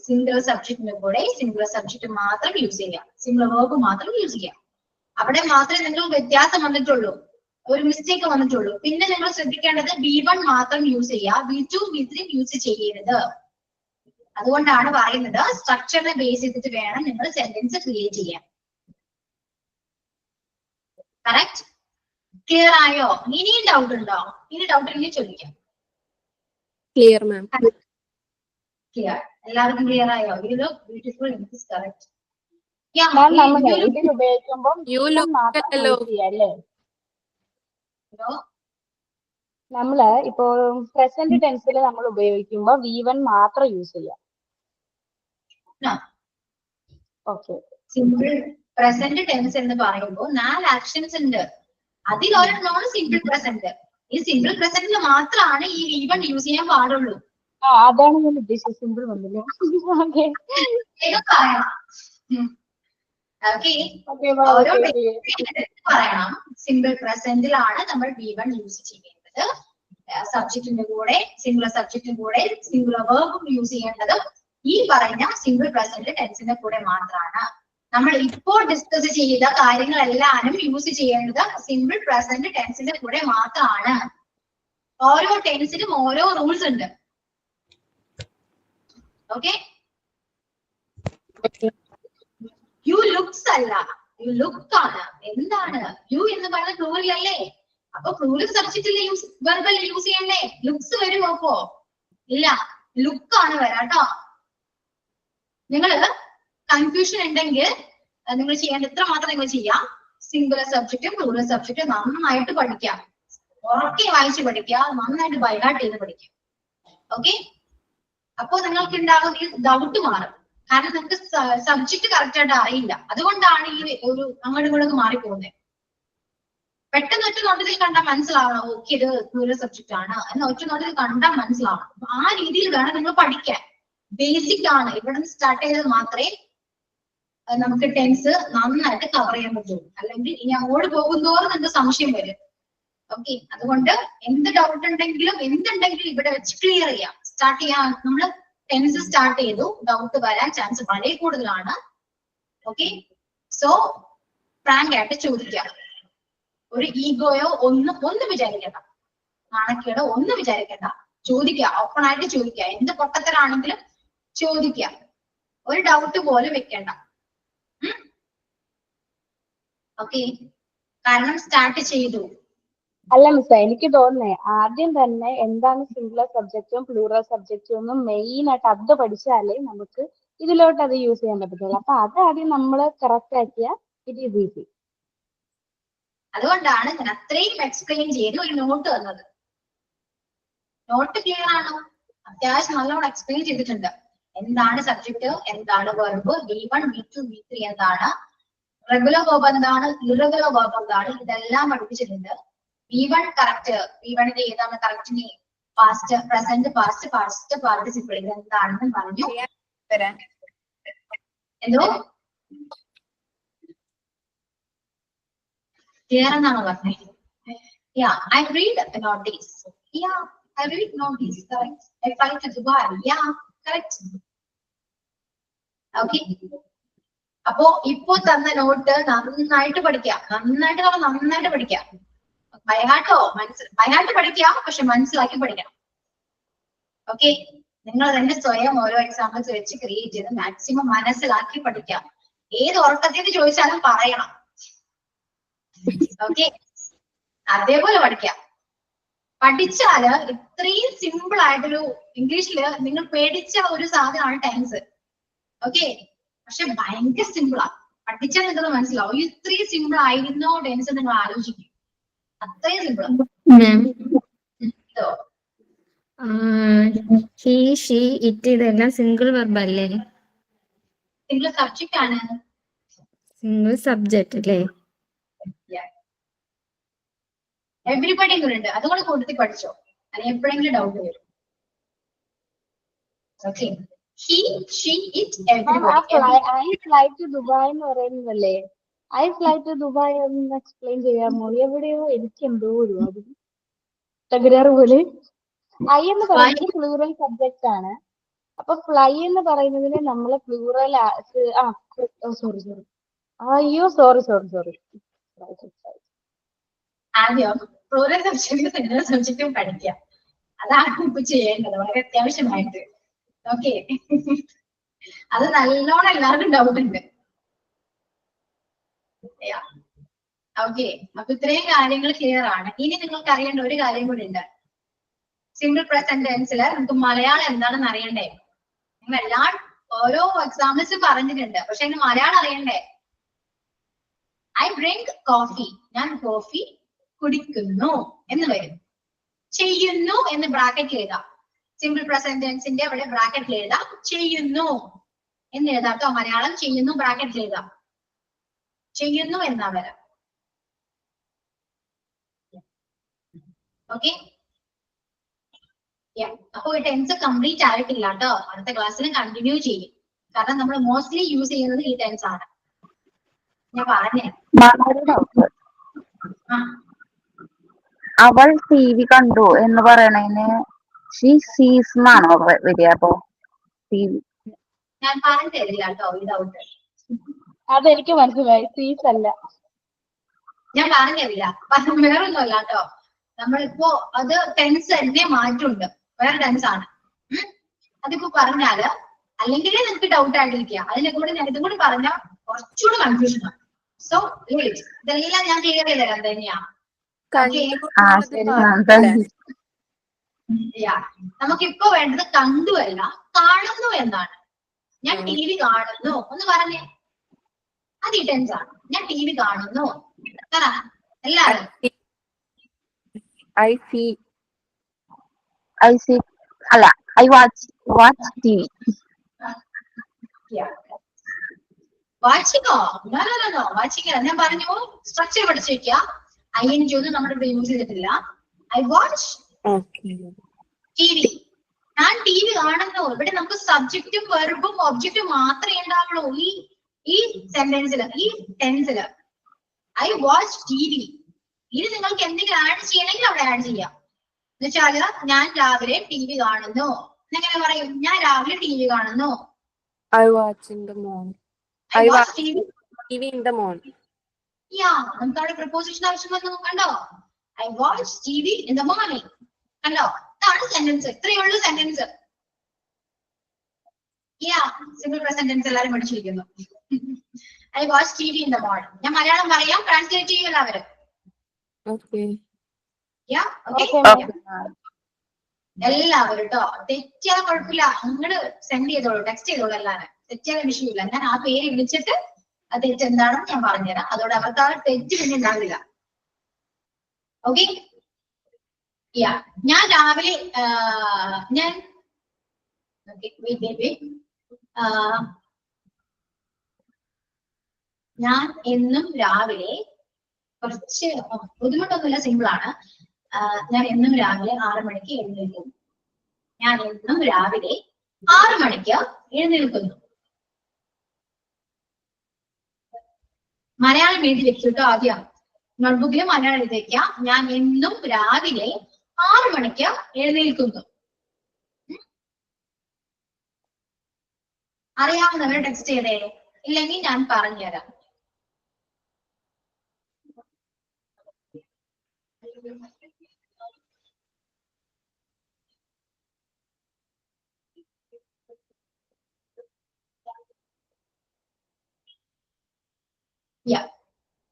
സിംഗിൾ സബ്ജക്റ്റിന്റെ കൂടെ സിംഗിൾ സബ്ജക്റ്റ് മാത്രം യൂസ് ചെയ്യാം. സിംഗിൾ വേർബ് മാത്രം യൂസ് ചെയ്യാം. അവിടെ മാത്രമേ നിങ്ങൾ വ്യത്യാസം വന്നിട്ടുള്ളൂ, ഒരു മിസ്റ്റേക്ക് വന്നിട്ടുള്ളൂ. പിന്നെ നിങ്ങൾ ശ്രദ്ധിക്കേണ്ടത് V1 മാത്രം യൂസ് ചെയ്യുക, V2 V3 യൂസ് ചെയ്യരുത്. അതുകൊണ്ടാണ് പറയുന്നത് സ്ട്രക്ചറിനെ ബേസ് ചെയ്തിട്ട് വേണം നിങ്ങൾ സെന്റൻസ് ക്രിയേറ്റ് ചെയ്യാൻ. കറക്റ്റ്? ക്ലിയർ ആയോ? ഇനിയും ഡൗട്ട് ഉണ്ടോ? ഇനി ഡൗട്ട് ഉണ്ടെങ്കിൽ ചോദിക്കാം. ക്ലിയർ മാം. ക്ലിയർ? എല്ലാവർക്കും ക്ലിയർ ആയോ? You look beautiful in this, correct? നമ്മൾ ഇതിൽ ഉപയോഗിക്കുമ്പോൾ നമ്മള് ഇപ്പോ പ്രസന്റ് ടെൻസിൽ നമ്മൾ ഉപയോഗിക്കുമ്പോൾ V1 മാത്രം യൂസ് ചെയ്യാം. ഓക്കെ, സിമ്പിൾ പ്രസന്റ് ടെൻസ് എന്ന് പറയുമ്പോൾ 4 ആക്ഷൻസ് ഉണ്ട്. അതിൽ ഒരെണ്ണമാണ് സിമ്പിൾ പ്രസന്റ്. ഈ സിമ്പിൾ പ്രസന്റിൽ മാത്രമാണ് ഈ V1 യൂസ് ചെയ്യാൻ പാടുള്ളൂ. അതാണ് ഞാൻ ഉദ്ദേശിച്ചത്. സിമ്പിൾ വന്നില്ലേ? പറയണം. സിമ്പിൾ പ്രസന്റിലാണ് നമ്മൾ V1 യൂസ് ചെയ്യേണ്ടത്. സബ്ജക്റ്റിന്റെ കൂടെ സിംഗുലർ സബ്ജക്റ്റിന്റെ കൂടെ സിംഗുലർ വേർബും യൂസ് ചെയ്യേണ്ടത് ഈ പറഞ്ഞ സിമ്പിൾ പ്രസന്റ് ടെൻസിന്റെ കൂടെ മാത്രമാണ്. നമ്മൾ ഇപ്പോൾ ഡിസ്കസ് ചെയ്ത കാര്യങ്ങളെല്ലാം യൂസ് ചെയ്യേണ്ടത് സിമ്പിൾ പ്രസന്റ് ടെൻസിന്റെ കൂടെ മാത്രമാണ്. ഓരോ ടെൻസിനും ഓരോ റൂൾസ് ഉണ്ട്. ഓക്കെ, ലുക്സ് അല്ല, ലുക്ക് ആണ്. എന്താണ് യു എന്ന് പറയുന്ന പ്ലൂറൽ അല്ലേ? അപ്പൊ പ്ലൂറൽ സബ്ജക്റ്റില് വെർബൽ യൂസ് ചെയ്യണ്ടേ? ലുക്സ് വരുമോ അപ്പോ? ഇല്ല, ലുക്ക് ആണ് വരാട്ടോ. നിങ്ങള് കൺഫ്യൂഷൻ ഉണ്ടെങ്കിൽ നിങ്ങൾ ചെയ്യേണ്ട ഇത്ര മാത്രം നിങ്ങൾ ചെയ്യാം. സിംഗുലർ സബ്ജക്റ്റും പ്ലൂറൽ സബ്ജക്റ്റും നന്നായിട്ട് പഠിക്കാം, ഉറക്കെ വായിച്ച് പഠിക്കുക, നന്നായിട്ട് ബൈഹാർട്ട് ചെയ്ത് പഠിക്കുക. ഓക്കെ, അപ്പോ നിങ്ങൾക്ക് ഉണ്ടാകുന്ന ഈ ഡൗട്ട് മാറും. കാരണം നിങ്ങൾക്ക് സബ്ജക്ട് കറക്റ്റ് ആയിട്ട് അറിയില്ല, അതുകൊണ്ടാണ് ഈ ഒരു അങ്ങോട്ടും ഇങ്ങോട്ടും മാറിപ്പോകുന്നത്. പെട്ടെന്ന് ഒറ്റ നോട്ടത്തിൽ കണ്ടാൽ മനസ്സിലാവണം, ഓക്കെ ഇത് പ്ലൂറൽ സബ്ജക്റ്റ് ആണ് എന്ന് ഒറ്റ നോട്ടത്തിൽ കണ്ടാൽ മനസ്സിലാവണം. ആ രീതിയിൽ വേണം നിങ്ങൾ പഠിക്കാൻ. ബേസിക് ആണ്, ഇവിടെ നിന്ന് സ്റ്റാർട്ട് ചെയ്തത് മാത്രമേ നമുക്ക് ടെൻസ് നന്നായിട്ട് കവർ ചെയ്യാൻ പറ്റുള്ളൂ. അല്ലെങ്കിൽ ഇനി അങ്ങോട്ട് പോകുന്തോറും നിങ്ങൾക്ക് സംശയം വരും. ഓക്കെ, അതുകൊണ്ട് എന്ത് ഡൗട്ട് ഉണ്ടെങ്കിലും എന്തുണ്ടെങ്കിലും ഇവിടെ വെച്ച് ക്ലിയർ ചെയ്യാം. സ്റ്റാർട്ട് ചെയ്യാൻ നമ്മൾ ടെൻസ് സ്റ്റാർട്ട് ചെയ്തു, ഡൗട്ട് വരാൻ ചാൻസ് വളരെ കൂടുതലാണ്. ഓക്കെ, സോ ഫ്രാങ്ക് ആയിട്ട് ചോദിക്കാം. ഒരു ഈഗോയോ ഒന്നും വിചാരിക്കണ്ട, നാണക്കേടോ ഒന്നും വിചാരിക്കണ്ട. ചോദിക്കുക, ഓപ്പൺ ആയിട്ട് ചോദിക്കുക. എന്ത് പൊട്ടത്തരാണെങ്കിലും ചോദിക്കുക, ഒരു ഡൗട്ട് പോലെ വെക്കണ്ട. ഓക്കെ, കാരണം സ്റ്റാർട്ട് ചെയ്തു. അല്ല മിസ്സേ, എനിക്ക് തോന്നുന്നേ ആദ്യം തന്നെ എന്താണ് സിംഗുലർ സബ്ജക്റ്റും പ്ലൂറൽ സബ്ജക്റ്റും എന്നും മെയിൻ ആയിട്ട് അത് പഠിച്ചാലേ നമുക്ക് ഇതിലോട്ട് അത് യൂസ് ചെയ്യാൻ പറ്റത്തുള്ളൂ. അപ്പൊ അത് ആദ്യം നമ്മൾ കറക്റ്റ് ആക്കിയാൽ ഇറ്റ് ഈസ് ഈസി. അതുകൊണ്ടാണ് ഞാൻ അത്രയും എക്സ്പ്ലെയിൻ ചെയ്ത് ഒരു നോട്ട് തന്നത്. നോട്ട് ക്ലിയർ ആണോ? അത്യാവശ്യം നല്ലോണം എക്സ്പ്ലെയിൻ ചെയ്തിട്ടുണ്ട്. എന്താണ് സബ്ജക്ട്, എന്താണ് വെർബ്, V1 V2 V3 എന്താണ്, റെഗുലർ വെർബ് എന്താണ്, ഇറഗുലർ വെർബ് എന്താണ്, ഇതെല്ലാം പഠിപ്പിച്ചിട്ടുണ്ട്. V1 കറക്റ്റ്, V1ന്റെ ഏതാണ് correct past, present, past, past participle ഇതെന്താണെന്ന് പറഞ്ഞു. എന്തോ ക്ലിയർ എന്നാണ് പറഞ്ഞത്. Yeah, I read notice. Yeah, I read notice. Correct. I fly to Dubai. Yeah, correct. Okay. അപ്പോ ഇപ്പൊ തന്ന നോട്ട് നന്നായിട്ട് പഠിക്കാം, നന്നായിട്ട് പഠിക്കാം. ബൈഹാർട്ട് പഠിക്കാം, പക്ഷെ മനസ്സിലാക്കി പഠിക്കണം. ഓക്കെ, നിങ്ങൾ തന്നെ സ്വയം ഓരോ എക്സാമ്പിൾസ് വെച്ച് ക്രിയേറ്റ് ചെയ്ത് മാക്സിമം മനസ്സിലാക്കി പഠിക്കാം. ഏത് ഉറക്കത്തിൽ ചോദിച്ചാലും പറയണം. ഓക്കെ, അതേപോലെ പഠിക്കാം. പഠിച്ചാല് ഇത്രയും സിമ്പിൾ ആയിട്ടൊരു ഇംഗ്ലീഷില് നിങ്ങൾ പേടിച്ച ഒരു സാധനമാണ് ടെൻസ്. ഓക്കെ, പക്ഷെ ഭയങ്കര സിമ്പിളാ. പഠിച്ചാൽ നിങ്ങൾക്ക് മനസ്സിലാവും ഇത്രയും സിമ്പിൾ ആയിരുന്നോ ടെൻസ് നിങ്ങൾ ആലോചിക്കും. അത്രയും സിമ്പിളാ. ഹി ഷീ ഇറ്റ് ഇതെല്ലാം സിംഗിൾ വെർബ് അല്ലേ? സിംഗിൾ സബ്ജക്റ്റ് ആണ്. സിംഗിൾ സബ്ജക്റ്റ് അല്ലേ? എവരിബഡി ഉണ്ട്, അതുകൊണ്ട് കൂടുതൽ പഠിച്ചോ, അല്ലെങ്കിൽ എപ്പോഴെങ്കിലും ഡൗട്ട് വരും. Okay, he she it everybody. I fly to Dubai എന്ന് പറയുന്നതല്ലേ? ഐ ഫ്ലൈ ടു ദുബായ് ഒന്ന് എക്സ്പ്ലെയിൻ ചെയ്യാമോ? എവിടെയോ എനിക്ക് എന്തോ ഒരു തകരാറ് പോലെ. ഐ എന്ന് പറയുന്നത് പ്ലൂറൽ സബ്ജക്റ്റ് ആണ്. അപ്പൊ ഫ്ലൈ എന്ന് പറയുന്നതിന് നമ്മള് പ്ലൂറൽ സോറി ആദ്യം പ്ലൂറൽ സബ്ജക്റ്റും സിംഗുലർ സബ്ജക്റ്റും പഠിക്കാം. അതാണ് ഇപ്പൊ ചെയ്യേണ്ടത് വളരെ അത്യാവശ്യമായിട്ട്. ഓക്കെ, അത് നല്ലോണം എല്ലാവർക്കും ഡൗട്ട് ഉണ്ട്. ഓക്കെ, അപ്പൊ ഇത്രയും കാര്യങ്ങൾ ക്ലിയർ ആണ്. ഇനി നിങ്ങൾക്ക് അറിയേണ്ട ഒരു കാര്യം കൂടി ഉണ്ട്. സിംഗിൾ പ്രസന്റ് ടെൻസില് നമുക്ക് മലയാളം എന്താണെന്ന് അറിയണ്ടേ? നിങ്ങൾ എല്ലാ ഓരോ എക്സാമ്പിൾസും പറഞ്ഞിട്ടുണ്ട്, പക്ഷെ അതിന് മലയാളം അറിയണ്ടേ? ഐ ഡ്രിങ്ക് കോഫി, ഞാൻ കോഫി കുടിക്കുന്നു എന്ന് വരും. ചെയ്യുന്നു എന്ന് ബ്രാക്കറ്റിൽ എഴുതാം. സിംഗിൾ പ്രസന്റ് ടെൻസിന്റെ അവിടെ ബ്രാക്കറ്റിൽ എഴുതാം ചെയ്യുന്നു എന്ന് എഴുതാം കേട്ടോ. മലയാളം ചെയ്യുന്നു ബ്രാക്കറ്റിൽ എഴുതാം, ചെയ്യുന്നു എന്നാ വരാം. ഓക്കെ, അപ്പൊ ഈ ടെൻസ് കംപ്ലീറ്റ് ആയിട്ടില്ല കേട്ടോ. അടുത്ത ക്ലാസ്സിൽ കണ്ടിന്യൂ ചെയ്യും. കാരണം നമ്മൾ മോസ്റ്റ്ലി യൂസ് ചെയ്യുന്നത് ഈ ടെൻസ് ആണ്. ഞാൻ പറഞ്ഞേ. അവൾ ടി വി കണ്ടു എന്ന് പറയണതിന് ഷീ സീസ് എന്നാണോ വരിക? അപ്പൊ ഞാൻ പറഞ്ഞു തരില്ല കേട്ടോ ഈ ഡൗട്ട്. അതെനിക്ക് മനസ്സിലായി, സീസ് അല്ല. ഞാൻ പറഞ്ഞു തരില്ല, വേറൊന്നുമല്ല കേട്ടോ. നമ്മളിപ്പോ അത് ടെൻസ് തന്നെ മാറ്റുണ്ട്, വേറെ ടെൻസ് ആണ്. അതിപ്പോ പറഞ്ഞാല് അല്ലെങ്കിൽ നിങ്ങൾക്ക് ഡൗട്ട് ആയിട്ടിരിക്കുക. അതിനെ കൂടെ ഞാൻ ഇതും കൂടി പറഞ്ഞാൽ കുറച്ചുകൂടെ കൺഫ്യൂഷൻ ആണ്. സോ ഇതെല്ലാം ഞാൻ ക്ലിയർ ചെയ്ത് തരാം തന്നെയാ. ആ ശരി മാം. നമുക്കിപ്പോ വേണ്ടത് കണ്ടുവല്ല കാണുന്നു എന്നാണ്. ഞാൻ ടി വി കാണുന്നു ഒന്ന് പറഞ്ഞേ. അത് ടെൻസ് ആണ്. ഞാൻ ടി വി കാണുന്നു പറ എല്ലാരും. I see. അല്ല I watch TV. വാച്ചിങ്ങോ? No watching. ഞാൻ പറഞ്ഞു സ്ട്രക്ചർ പഠിച്ചു വെക്കുക. ING ഒന്നും നമ്മുടെ ഇവിടെ യൂസ് ചെയ്തിട്ടില്ല. I watch TV. ഞാൻ ടി വി കാണുന്നു. ഇവിടെ നമുക്ക് സബ്ജക്റ്റും വെർബും ഒബ്ജക്റ്റും മാത്രമേ ഉണ്ടാവുള്ളൂ ഈ സെന്റൻസില്, ഈ ടെൻസില്. I watch TV. ഇത് നിങ്ങൾക്ക് എന്തെങ്കിലും ആഡ് ചെയ്യണമെങ്കിൽ അവിടെ ആഡ് ചെയ്യാം. എന്നുവെച്ചാല് ഞാൻ രാവിലെ ടി വി കാണുന്നു എങ്ങനെ പറയും? ഞാൻ രാവിലെ ടി വി കാണുന്നു. I watch in the morning. I watch TV in the morning. നമുക്ക് അവിടെ പ്രപ്പോസിഷൻ ആവശ്യം വന്നു. കണ്ടോ? I watch TV in the morning. കണ്ടോ? ഇതാണ് സെന്റൻസ്. ഇത്രയേ ഉള്ളൂ സെന്റൻസ്. സിമ്പിൾ പ്രസന്റ് ടെൻസ് എല്ലാവരും പഠിച്ചിരിക്കുന്നു. I watch TV in the morning. ഞാൻ മലയാളം പറയാം, ട്രാൻസ്ലേറ്റ് ചെയ്യും എല്ലാവരും. എല്ലാവരും കേട്ടോ. തെറ്റിയാൽ കുഴപ്പമില്ല, അങ്ങോട്ട് സെൻഡ് ചെയ്തോളൂ, ടെക്സ്റ്റ് ചെയ്തോളൂ എല്ലാവരും. തെറ്റിയാലും വിഷയമില്ല. ഞാൻ ആ പേര് വിളിച്ചിട്ട് ആ തെറ്റ് എന്താണെന്ന് ഞാൻ പറഞ്ഞുതരാം. അതോടെ അവർക്ക് ആ തെറ്റ് പിന്നെ ഉണ്ടാവില്ല. ഓക്കെ. ഞാൻ രാവിലെ ഞാൻ എന്നും രാവിലെ കുറച്ച് ബുദ്ധിമുട്ടൊന്നുമില്ല, സിമ്പിൾ ആണ്. ഞാൻ എന്നും രാവിലെ 6 മണിക്ക് എഴുന്നേൽക്കുന്നു. ഞാൻ എന്നും രാവിലെ 6 മണിക്ക് എഴുന്നേൽക്കുന്നു. മലയാളം എഴുതി വെച്ചിട്ടോ ആദ്യം നോട്ട്ബുക്കിൽ മലയാളം എഴുതി വെക്കാം. ഞാൻ എന്നും രാവിലെ 6 മണിക്ക് എഴുന്നേൽക്കുന്നു. അറിയാവുന്നവർ ടെക്സ്റ്റ് ചെയ്തേ, ഇല്ലെങ്കിൽ ഞാൻ പറഞ്ഞുതരാം.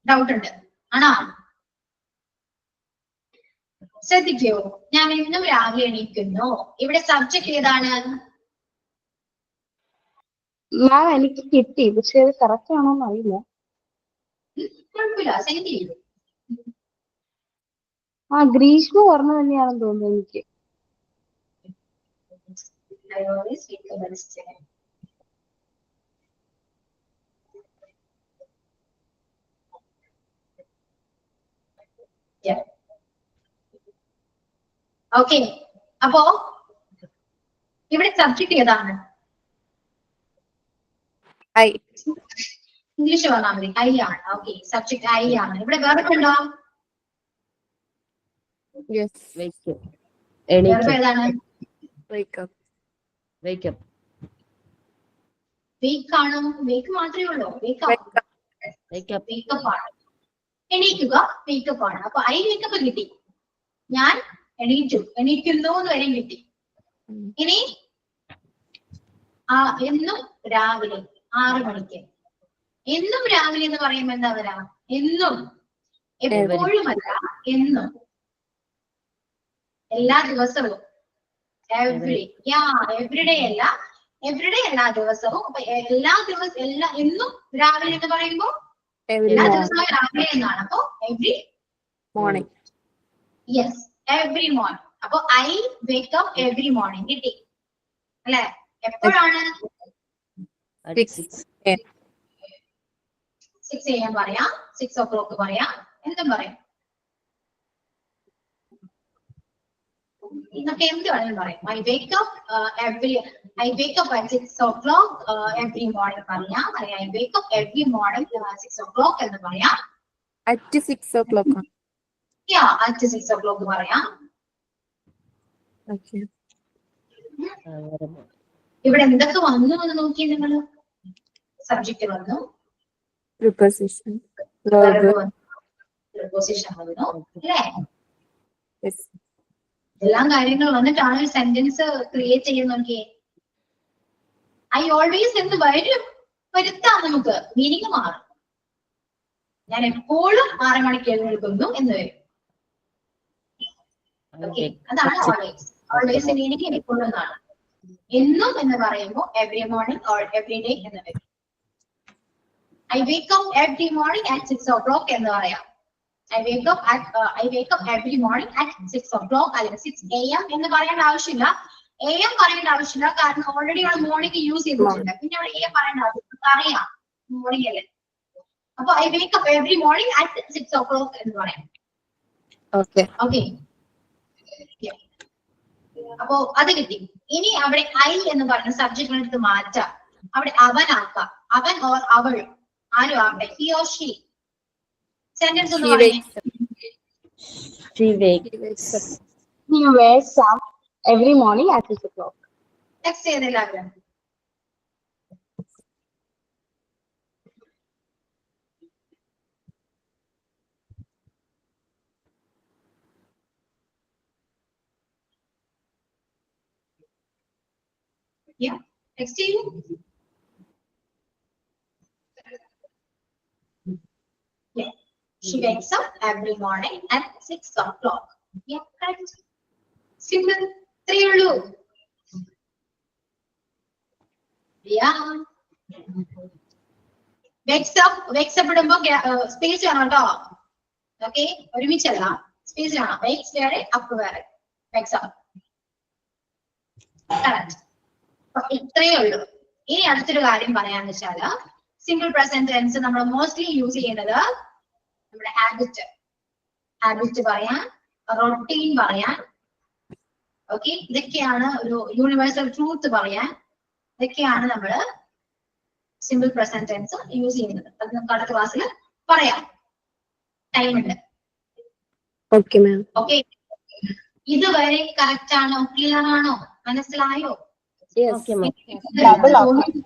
ഡൗട്ട് ഉണ്ട് ആണോ? ശ്രദ്ധിക്കൂ. ഞാൻ എന്നും രാവിലെ എണീക്കുന്നു. ഇവിടെ സബ്ജക്ട് ഏതാണ്? മാം എനിക്ക് കിട്ടി, പക്ഷെ അത് കറക്റ്റ് ആണോന്ന് അറിയില്ല. കുഴപ്പമില്ല, സെൻഡ് ചെയ്തു. ഗ്രീഷ്മ പറഞ്ഞു തന്നെയാണെന്ന് തോന്നുന്നു എനിക്ക്. ഓക്കെ. അപ്പോ ഇവിടെ സബ്ജക്ട് ഏതാണ്? ഇംഗ്ലീഷ് പറഞ്ഞാൽ മതി. ഐ ആണ്. ഓക്കെ, സബ്ജക്ട് ഐ ആണ്. ഇവിടെ വേറെ ഉണ്ടോ? ഏതാണ്? വീക്ക് ആണോ? വീക്ക് മാത്രമേ ഉള്ളൂ. വേക്കപ്പ് ആണ്. എണീക്കുക വേക്കപ്പ് ആണ്. അപ്പൊ ഐ വേക്കപ്പ് കിട്ടി. ഞാൻ എണീക്കുന്നു എന്ന് വരെയും കിട്ടി. ഇനി എന്നും രാവിലെ 6 മണിക്ക്. എന്നും രാവിലെ എന്ന് പറയുമ്പോ എന്താ വരാ? എന്നും, എപ്പോഴുമല്ല, എന്നും, എല്ലാ ദിവസവും. എവരിഡേ അല്ല, എവരിഡേ എല്ലാ ദിവസവും. അപ്പൊ എന്നും രാവിലെ എന്ന് പറയുമ്പോ എല്ലാ ദിവസവും രാവിലെ എന്നാണ്. അപ്പൊ every morning. Yes, every morning. അപ്പൊ ഐ വേക്കപ്പ് എവരി മോർണിംഗ് കിട്ടി അല്ലെ? എപ്പോഴാണ്? 6 AM പറയാം, 6 o'clock പറയാം, എന്തും പറയാം. ഇതൊക്കെ എന്ത് വേണമെങ്കിലും പറയാം. I wake up at 6 o'clock every morning പറയാം. I wake up every morning 6 o'clock എന്ന് പറയാം. At 6 o'clock. At 6 o'clock പറയാം. ഇവിടെ എന്തൊക്കെ വന്നു എന്ന് നോക്കി നിങ്ങൾ. സബ്ജക്ട് വന്നു, Preposition. Preposition വന്നു അല്ലേ? എല്ലാം കാര്യങ്ങൾ വന്നിട്ടാണ് ഒരു സെന്റൻസ് ക്രിയേറ്റ് ചെയ്യുന്ന നോക്കിയേ. ഐ ഓൾവേസ് എന്ത് വരും? വരുത്താം നമുക്ക്, മീനിങ് മാറും. ഞാൻ എപ്പോഴും 6 മണിക്ക് എഴുന്നേൽക്കുന്നു എന്ന് വരും. ഓക്കെ, അതാണ് ഓൾവേസ്. ഓൾവേസ് മീനിങ് എപ്പോഴും എന്നാണ്. എന്നും എന്ന് പറയുമ്പോൾ every morning or every day എന്ന് വരും. I wake up every morning at 6 o'clock എന്ന് പറയാം. I wake up every morning at 6 o'clock അല്ലെങ്കിൽ 6 AM എന്ന് പറയേണ്ട ആവശ്യമില്ല. AM പറയേണ്ട ആവശ്യമില്ല, കാരണം ഓൾറെഡി അവിടെ മോർണിംഗ് യൂസ് ചെയ്തിട്ടുണ്ട്. പിന്നെ അവിടെ AM പറയേണ്ട ആവശ്യമില്ല, അറിയാം മോർണിംഗ് അല്ലേ. അപ്പൊ I wake up every morning at 6 o'clock എന്ന് പറയാം. ഓക്കെ ഓക്കെ, അപ്പോ അത് കിട്ടി. ഇനി അവിടെ ഐ എന്ന് പറയുന്ന സബ്ജക്റ്റിനെ എടുത്ത് മാറ്റാം. അവിടെ അവനാക്കാം. അവൻ ഓർ അവൾ ആരും ആവട്ടെ, ഹി ഓർ ഷീ. സെന്റൻസ് ഒന്ന് പറഞ്ഞേ. She wakes. He wakes up every morning at 6 o'clock. Text ചെയ്തെല്ലാവരും. Yeah, ടെക്സ്റ്റ് ചെയ്യൂ. Yeah, she wakes up every morning at 6 o'clock. Yeah, correct. Simple. 3 ഉള്ളൂ. Yeah. Wakes up ഇടുമ്പോ സ്പേസ് വേണം കേട്ടോ. ഓക്കെ, ഒരുമിച്ചല്ല, സ്പേസ് വേണം. wakes വേറെ, up വേറെ. wakes up. Correct. ഇത്രയേ ഉള്ളൂ. ഇനി അടുത്തൊരു കാര്യം പറയാന്ന് വെച്ചാല് സിംഗിൾ പ്രസന്റ് ടെൻസ് നമ്മൾ മോസ്റ്റ്ലി യൂസ് ചെയ്യുന്നത് നമ്മുടെ ഹാബിറ്റ് പറയാൻ, റൊട്ടീൻ പറയാൻ. ഓക്കെ, ഇതൊക്കെയാണ് ഒരു യൂണിവേഴ്സൽ ട്രൂത്ത് പറയാൻ. ഇതൊക്കെയാണ് നമ്മൾ സിംഗിൾ പ്രസന്റ് ടെൻസ് യൂസ് ചെയ്യുന്നത്. അത് നമുക്ക് അടുത്ത ക്ലാസ്സിൽ പറയാം, ടൈം ഉണ്ട്. Okay ma'am. ഓക്കെ, ഇതുവരെ കറക്റ്റ് ആണോ, ക്ലിയർ ആണോ, മനസ്സിലായോ? Okay, ma'am. Double okay.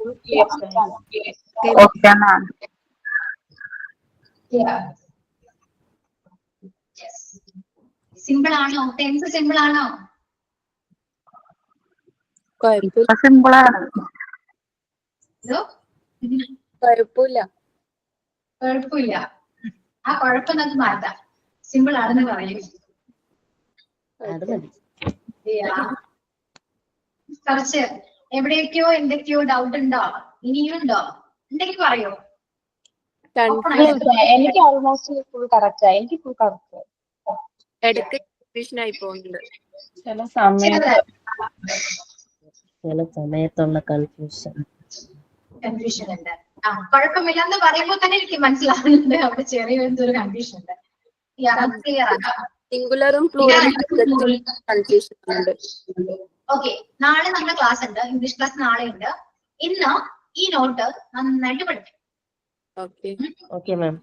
Okay, ma'am. Simple ആണോ? ടെൻസ് സിമ്പിൾ ആണോ? സിമ്പിൾ ആണ്. കുഴപ്പമില്ല. കുഴപ്പമില്ല. ആ കുഴപ്പം നമുക്ക് മാറ്റാം. സിമ്പിൾ ആണെന്ന് പറയും. അത് മതി. കുറച്ച് എവിടെയൊക്കെയോ എന്തൊക്കെയോ ഡൗട്ട് ഉണ്ടോ? ഇനിയും ഉണ്ടോ? ഉണ്ടെങ്കിൽ പറയോ. എനിക്ക് ഓൾമോസ്റ്റ് ഫുൾ കറക്റ്റ് ആയി. എനിക്ക് ഫുൾ കറക്റ്റ് ആയി. ഇടയ്ക്ക് കൺഫ്യൂഷൻ ആയി പോകുന്നുണ്ട്. ചില സമയത്തുള്ള കൺഫ്യൂഷൻ ഉണ്ട്. ആ, കുഴപ്പമില്ലെന്ന് പറയുമ്പോൾ തന്നെ എനിക്ക് മനസ്സിലാവുന്നുണ്ട് അവിടെ ചെറിയ എന്തൊരു കൺഫ്യൂഷൻ ഉണ്ട്. ക്ലിയർ ആക്കാം. സിംഗുലറും പ്ലൂറലും കൺഫ്യൂഷൻ ഉണ്ട്. ഓക്കെ, നാളെ നമ്മുടെ ക്ലാസ് ഉണ്ട്, ഇംഗ്ലീഷ് ക്ലാസ് നാളെ ഉണ്ട്. ഇന്ന് ഈ നോട്ട് നന്നായിട്ട് പഠിക്കും. Okay ma'am.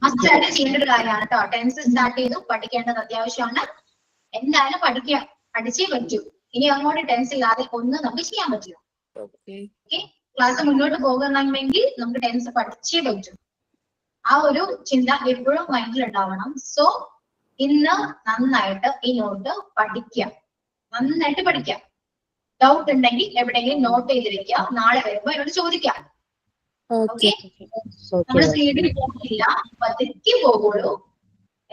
മസ്റ്റായിട്ട് ചെയ്യേണ്ട ഒരു കാര്യമാണ് കേട്ടോ. ടെൻസ് സ്റ്റാർട്ട് ചെയ്തു, പഠിക്കേണ്ടത് അത്യാവശ്യമാണ്. എന്തായാലും പഠിച്ചേ പറ്റൂ. ഇനി അങ്ങോട്ട് ടെൻസ് ഇല്ലാതെ ഒന്നും നമുക്ക് ചെയ്യാൻ പറ്റില്ല. ഓക്കെ, ക്ലാസ് മുന്നോട്ട് പോകുന്നെങ്കിൽ നമുക്ക് ടെൻസ് പഠിച്ചേ പറ്റൂ. ആ ഒരു ചിന്ത എപ്പോഴും മൈൻഡിൽ ഉണ്ടാവണം. സോ ഇന്ന് നന്നായിട്ട് ഈ നോട്ട് പഠിക്കാം, നന്നായിട്ട് പഠിക്കാം. ഡൗട്ട് ഉണ്ടെങ്കിൽ എവിടെയെങ്കിലും നോട്ട് ചെയ്ത് വെക്കുക, നാളെ വരുമ്പോ എന്നോട് ചോദിക്കാം. ഓക്കെ, നമ്മൾ സ്പീഡിൽ പോകില്ല, പതുക്കെ പോകുള്ളൂ.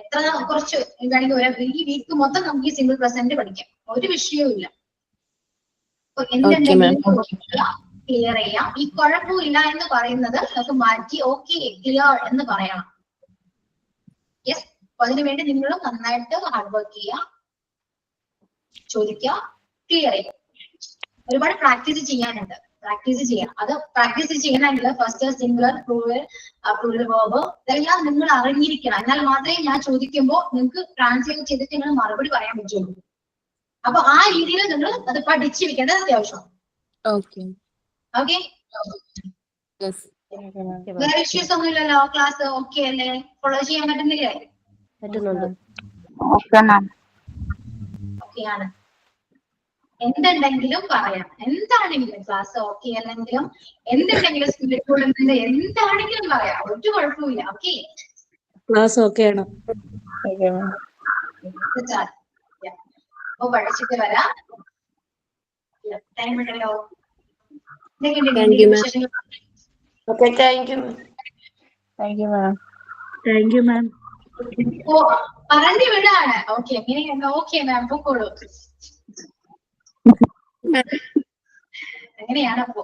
എത്ര കുറച്ച് വേണമെങ്കിൽ ഈ വീക്ക് മൊത്തം നമുക്ക് ഈ സിംഗിൾ പ്രസന്റ് പഠിക്കാം, ഒരു വിഷയവും ഇല്ല. എന്തുണ്ടെങ്കിലും ക്ലിയർ ചെയ്യാം. ഈ കുഴപ്പമില്ല എന്ന് പറയുന്നത് നമുക്ക് മാറ്റി ഓക്കെ ക്ലിയർ എന്ന് പറയണം. യെസ്, അതിനുവേണ്ടി നിങ്ങളും നന്നായിട്ട് ഹാർഡ് വർക്ക് ചെയ്യുക, ചോദിക്കുക, ക്ലിയർ ചെയ്യുക. ഒരുപാട് പ്രാക്ടീസ് ചെയ്യാനുണ്ട്. പ്രാക്ടീസ് ചെയ്യാം. അത് പ്രാക്ടീസ് ചെയ്യണമെങ്കിൽ ഫസ്റ്റ് സിംഗുലർ, പ്ലൂറൽ, വെർബ് ഇതെല്ലാം നിങ്ങൾ അറിഞ്ഞിരിക്കണം. എന്നാൽ മാത്രമേ ഞാൻ ചോദിക്കുമ്പോൾ നിങ്ങൾക്ക് ട്രാൻസ്ലേറ്റ് ചെയ്തിട്ട് നിങ്ങൾ മറുപടി പറയാൻ പറ്റുള്ളൂ. അപ്പൊ ആ രീതിയിൽ നിങ്ങൾ അത് പഠിച്ചു വെക്കേണ്ടത് അത്യാവശ്യം. ഓക്കെ, വേറെ ഇഷ്യൂസ് ഒന്നും ഇല്ലല്ലോ? ക്ലാസ് ഓക്കെ അല്ലേ? ഫോളോ ചെയ്യാൻ പറ്റുന്നില്ലേ? ഓക്കെയാണ്. എന്തുണ്ടെങ്കിലും പറയാം, എന്താണെങ്കിലും ക്ലാസ് ഓക്കെ അല്ലെങ്കിലും എന്തുണ്ടെങ്കിലും എന്താണെങ്കിലും പറയാം, ഒരു കുഴപ്പമില്ല. ഓക്കെ, ക്ലാസ് ഓക്കെ ആണ്. അപ്പൊ പഠിച്ചിട്ട് വരാം. ടൈം ഉണ്ടല്ലോ. Okay thank you ma'am. Thank you ma'am. Thank you ma'am. ഓ പറഞ്ഞു വിടാണ്. ഓക്കെ എങ്ങനെയുണ്ട്? ഓക്കെ മാം പൊക്കോളൂ. അങ്ങനെയാണ് അപ്പോ.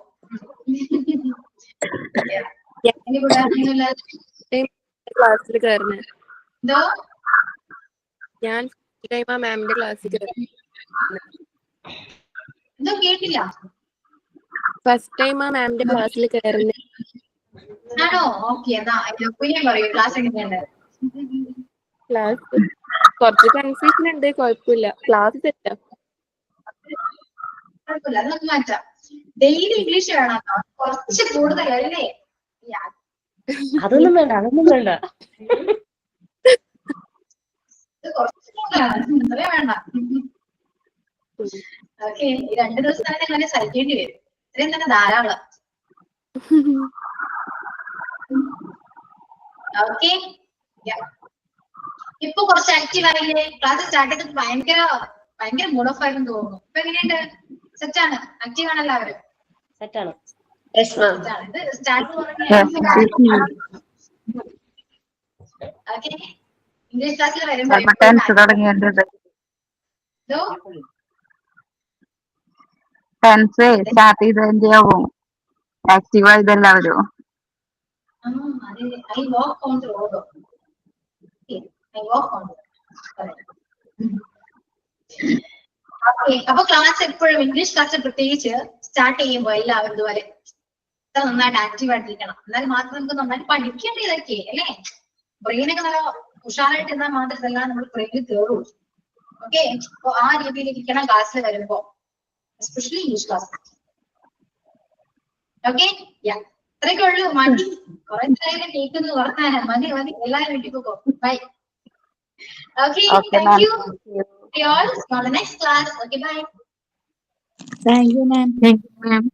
ഇനി വിടാനൊന്നുമില്ല. ക്ലാസ്സിൽ കയറുന്നത് എന്തോ ഞാൻ മാമിന്റെ ക്ലാസ്സിൽ എന്തോ കേട്ടില്ല. ഫസ്റ്റ് ടൈം ആ മാമിന്റെ ക്ലാസ്സിൽ കയറുന്നത്. ആണോ? ഓക്കെ എന്നാ പിന്നെ പറയൂ ക്ലാസ് എങ്ങനെയുണ്ട്? ക്ലാസ് കുറച്ച് കൺഫ്യൂഷൻ ഉണ്ട്, കുഴപ്പമില്ല. ക്ലാസ് തെറ്റാ. കുഴപ്പമില്ല, അത് നമുക്ക് മാറ്റാം. ഡെയിലി ഇംഗ്ലീഷ് വേണം, കുറച്ച് കൂടുതലല്ലേ? അതൊന്നും വേണ്ട, അതൊന്നും വേണ്ട. ഇത് കുറച്ച് കൂടുതലാണ്, ഇത്രയും വേണ്ട. ഓക്കെ, ഈ 2 ദിവസം തന്നെ അങ്ങനെ സഹിക്കേണ്ടി വരും. ഇത്രയും തന്നെ ധാരാളം. ഓക്കെ, ഇപ്പൊ കുറച്ച് ആക്റ്റീവ് ആയില്ലേ? ക്ലാസ് സ്റ്റാർട്ട് ചെയ്തിട്ട് ഭയങ്കര മൂഡ് ഓഫ് ആയിരുന്നു തോന്നുന്നു. ഇപ്പൊ എങ്ങനെയുണ്ട്? സെറ്റാണ്? ആക്റ്റീവ് ആണ് എല്ലാവരും? സെറ്റാണ്. ഇത് സ്റ്റാർട്ട് ഓക്കെ. ഇംഗ്ലീഷ് ക്ലാസ്സിൽ വരുമ്പോ ടെൻസ് തുടങ്ങിയത് ടെൻസ് സ്റ്റാർട്ട് ചെയ്തതിന്റെ ആവും ആക്റ്റീവ് ആയത് എല്ലാവരും. I walk on the road. Okay, I walk on the road. Okay, അപ്പൊ ക്ലാസ് എപ്പോഴും ഇംഗ്ലീഷ് ക്ലാസ് പ്രത്യേകിച്ച് സ്റ്റാർട്ട് ചെയ്യുമ്പോൾ എല്ലാവരും ഇതുപോലെ നന്നായിട്ട് ആക്റ്റീവ് ആയിട്ടിരിക്കണം. എന്നാലും മാത്രം നമുക്ക് നന്നായിട്ട് പഠിക്കേണ്ട ഇതൊക്കെ അല്ലേ? ബ്രെയിനൊക്കെ നല്ല ഉഷാറായിട്ട് ഇരുന്നാൽ മാത്രം ഇതെല്ലാം നമ്മൾ ബ്രെയിനിൽ കയറുള്ളൂ. ഓക്കെ, അപ്പൊ ആ രീതിയിൽ ഇരിക്കണം ക്ലാസ്സിൽ വരുമ്പോ, എസ്പെഷ്യലി ഇംഗ്ലീഷ് ക്ലാസ്. ഓക്കെ, ഇത്രയൊക്കെ ഉള്ളൂ. മതി, കുറെ നേരം കേൾക്കുന്നു. മതി എല്ലാവരും വീട്ടിൽ പോ. Bye. Okay, thank you. See you all on the next class. Okay, bye. Thank you ma'am.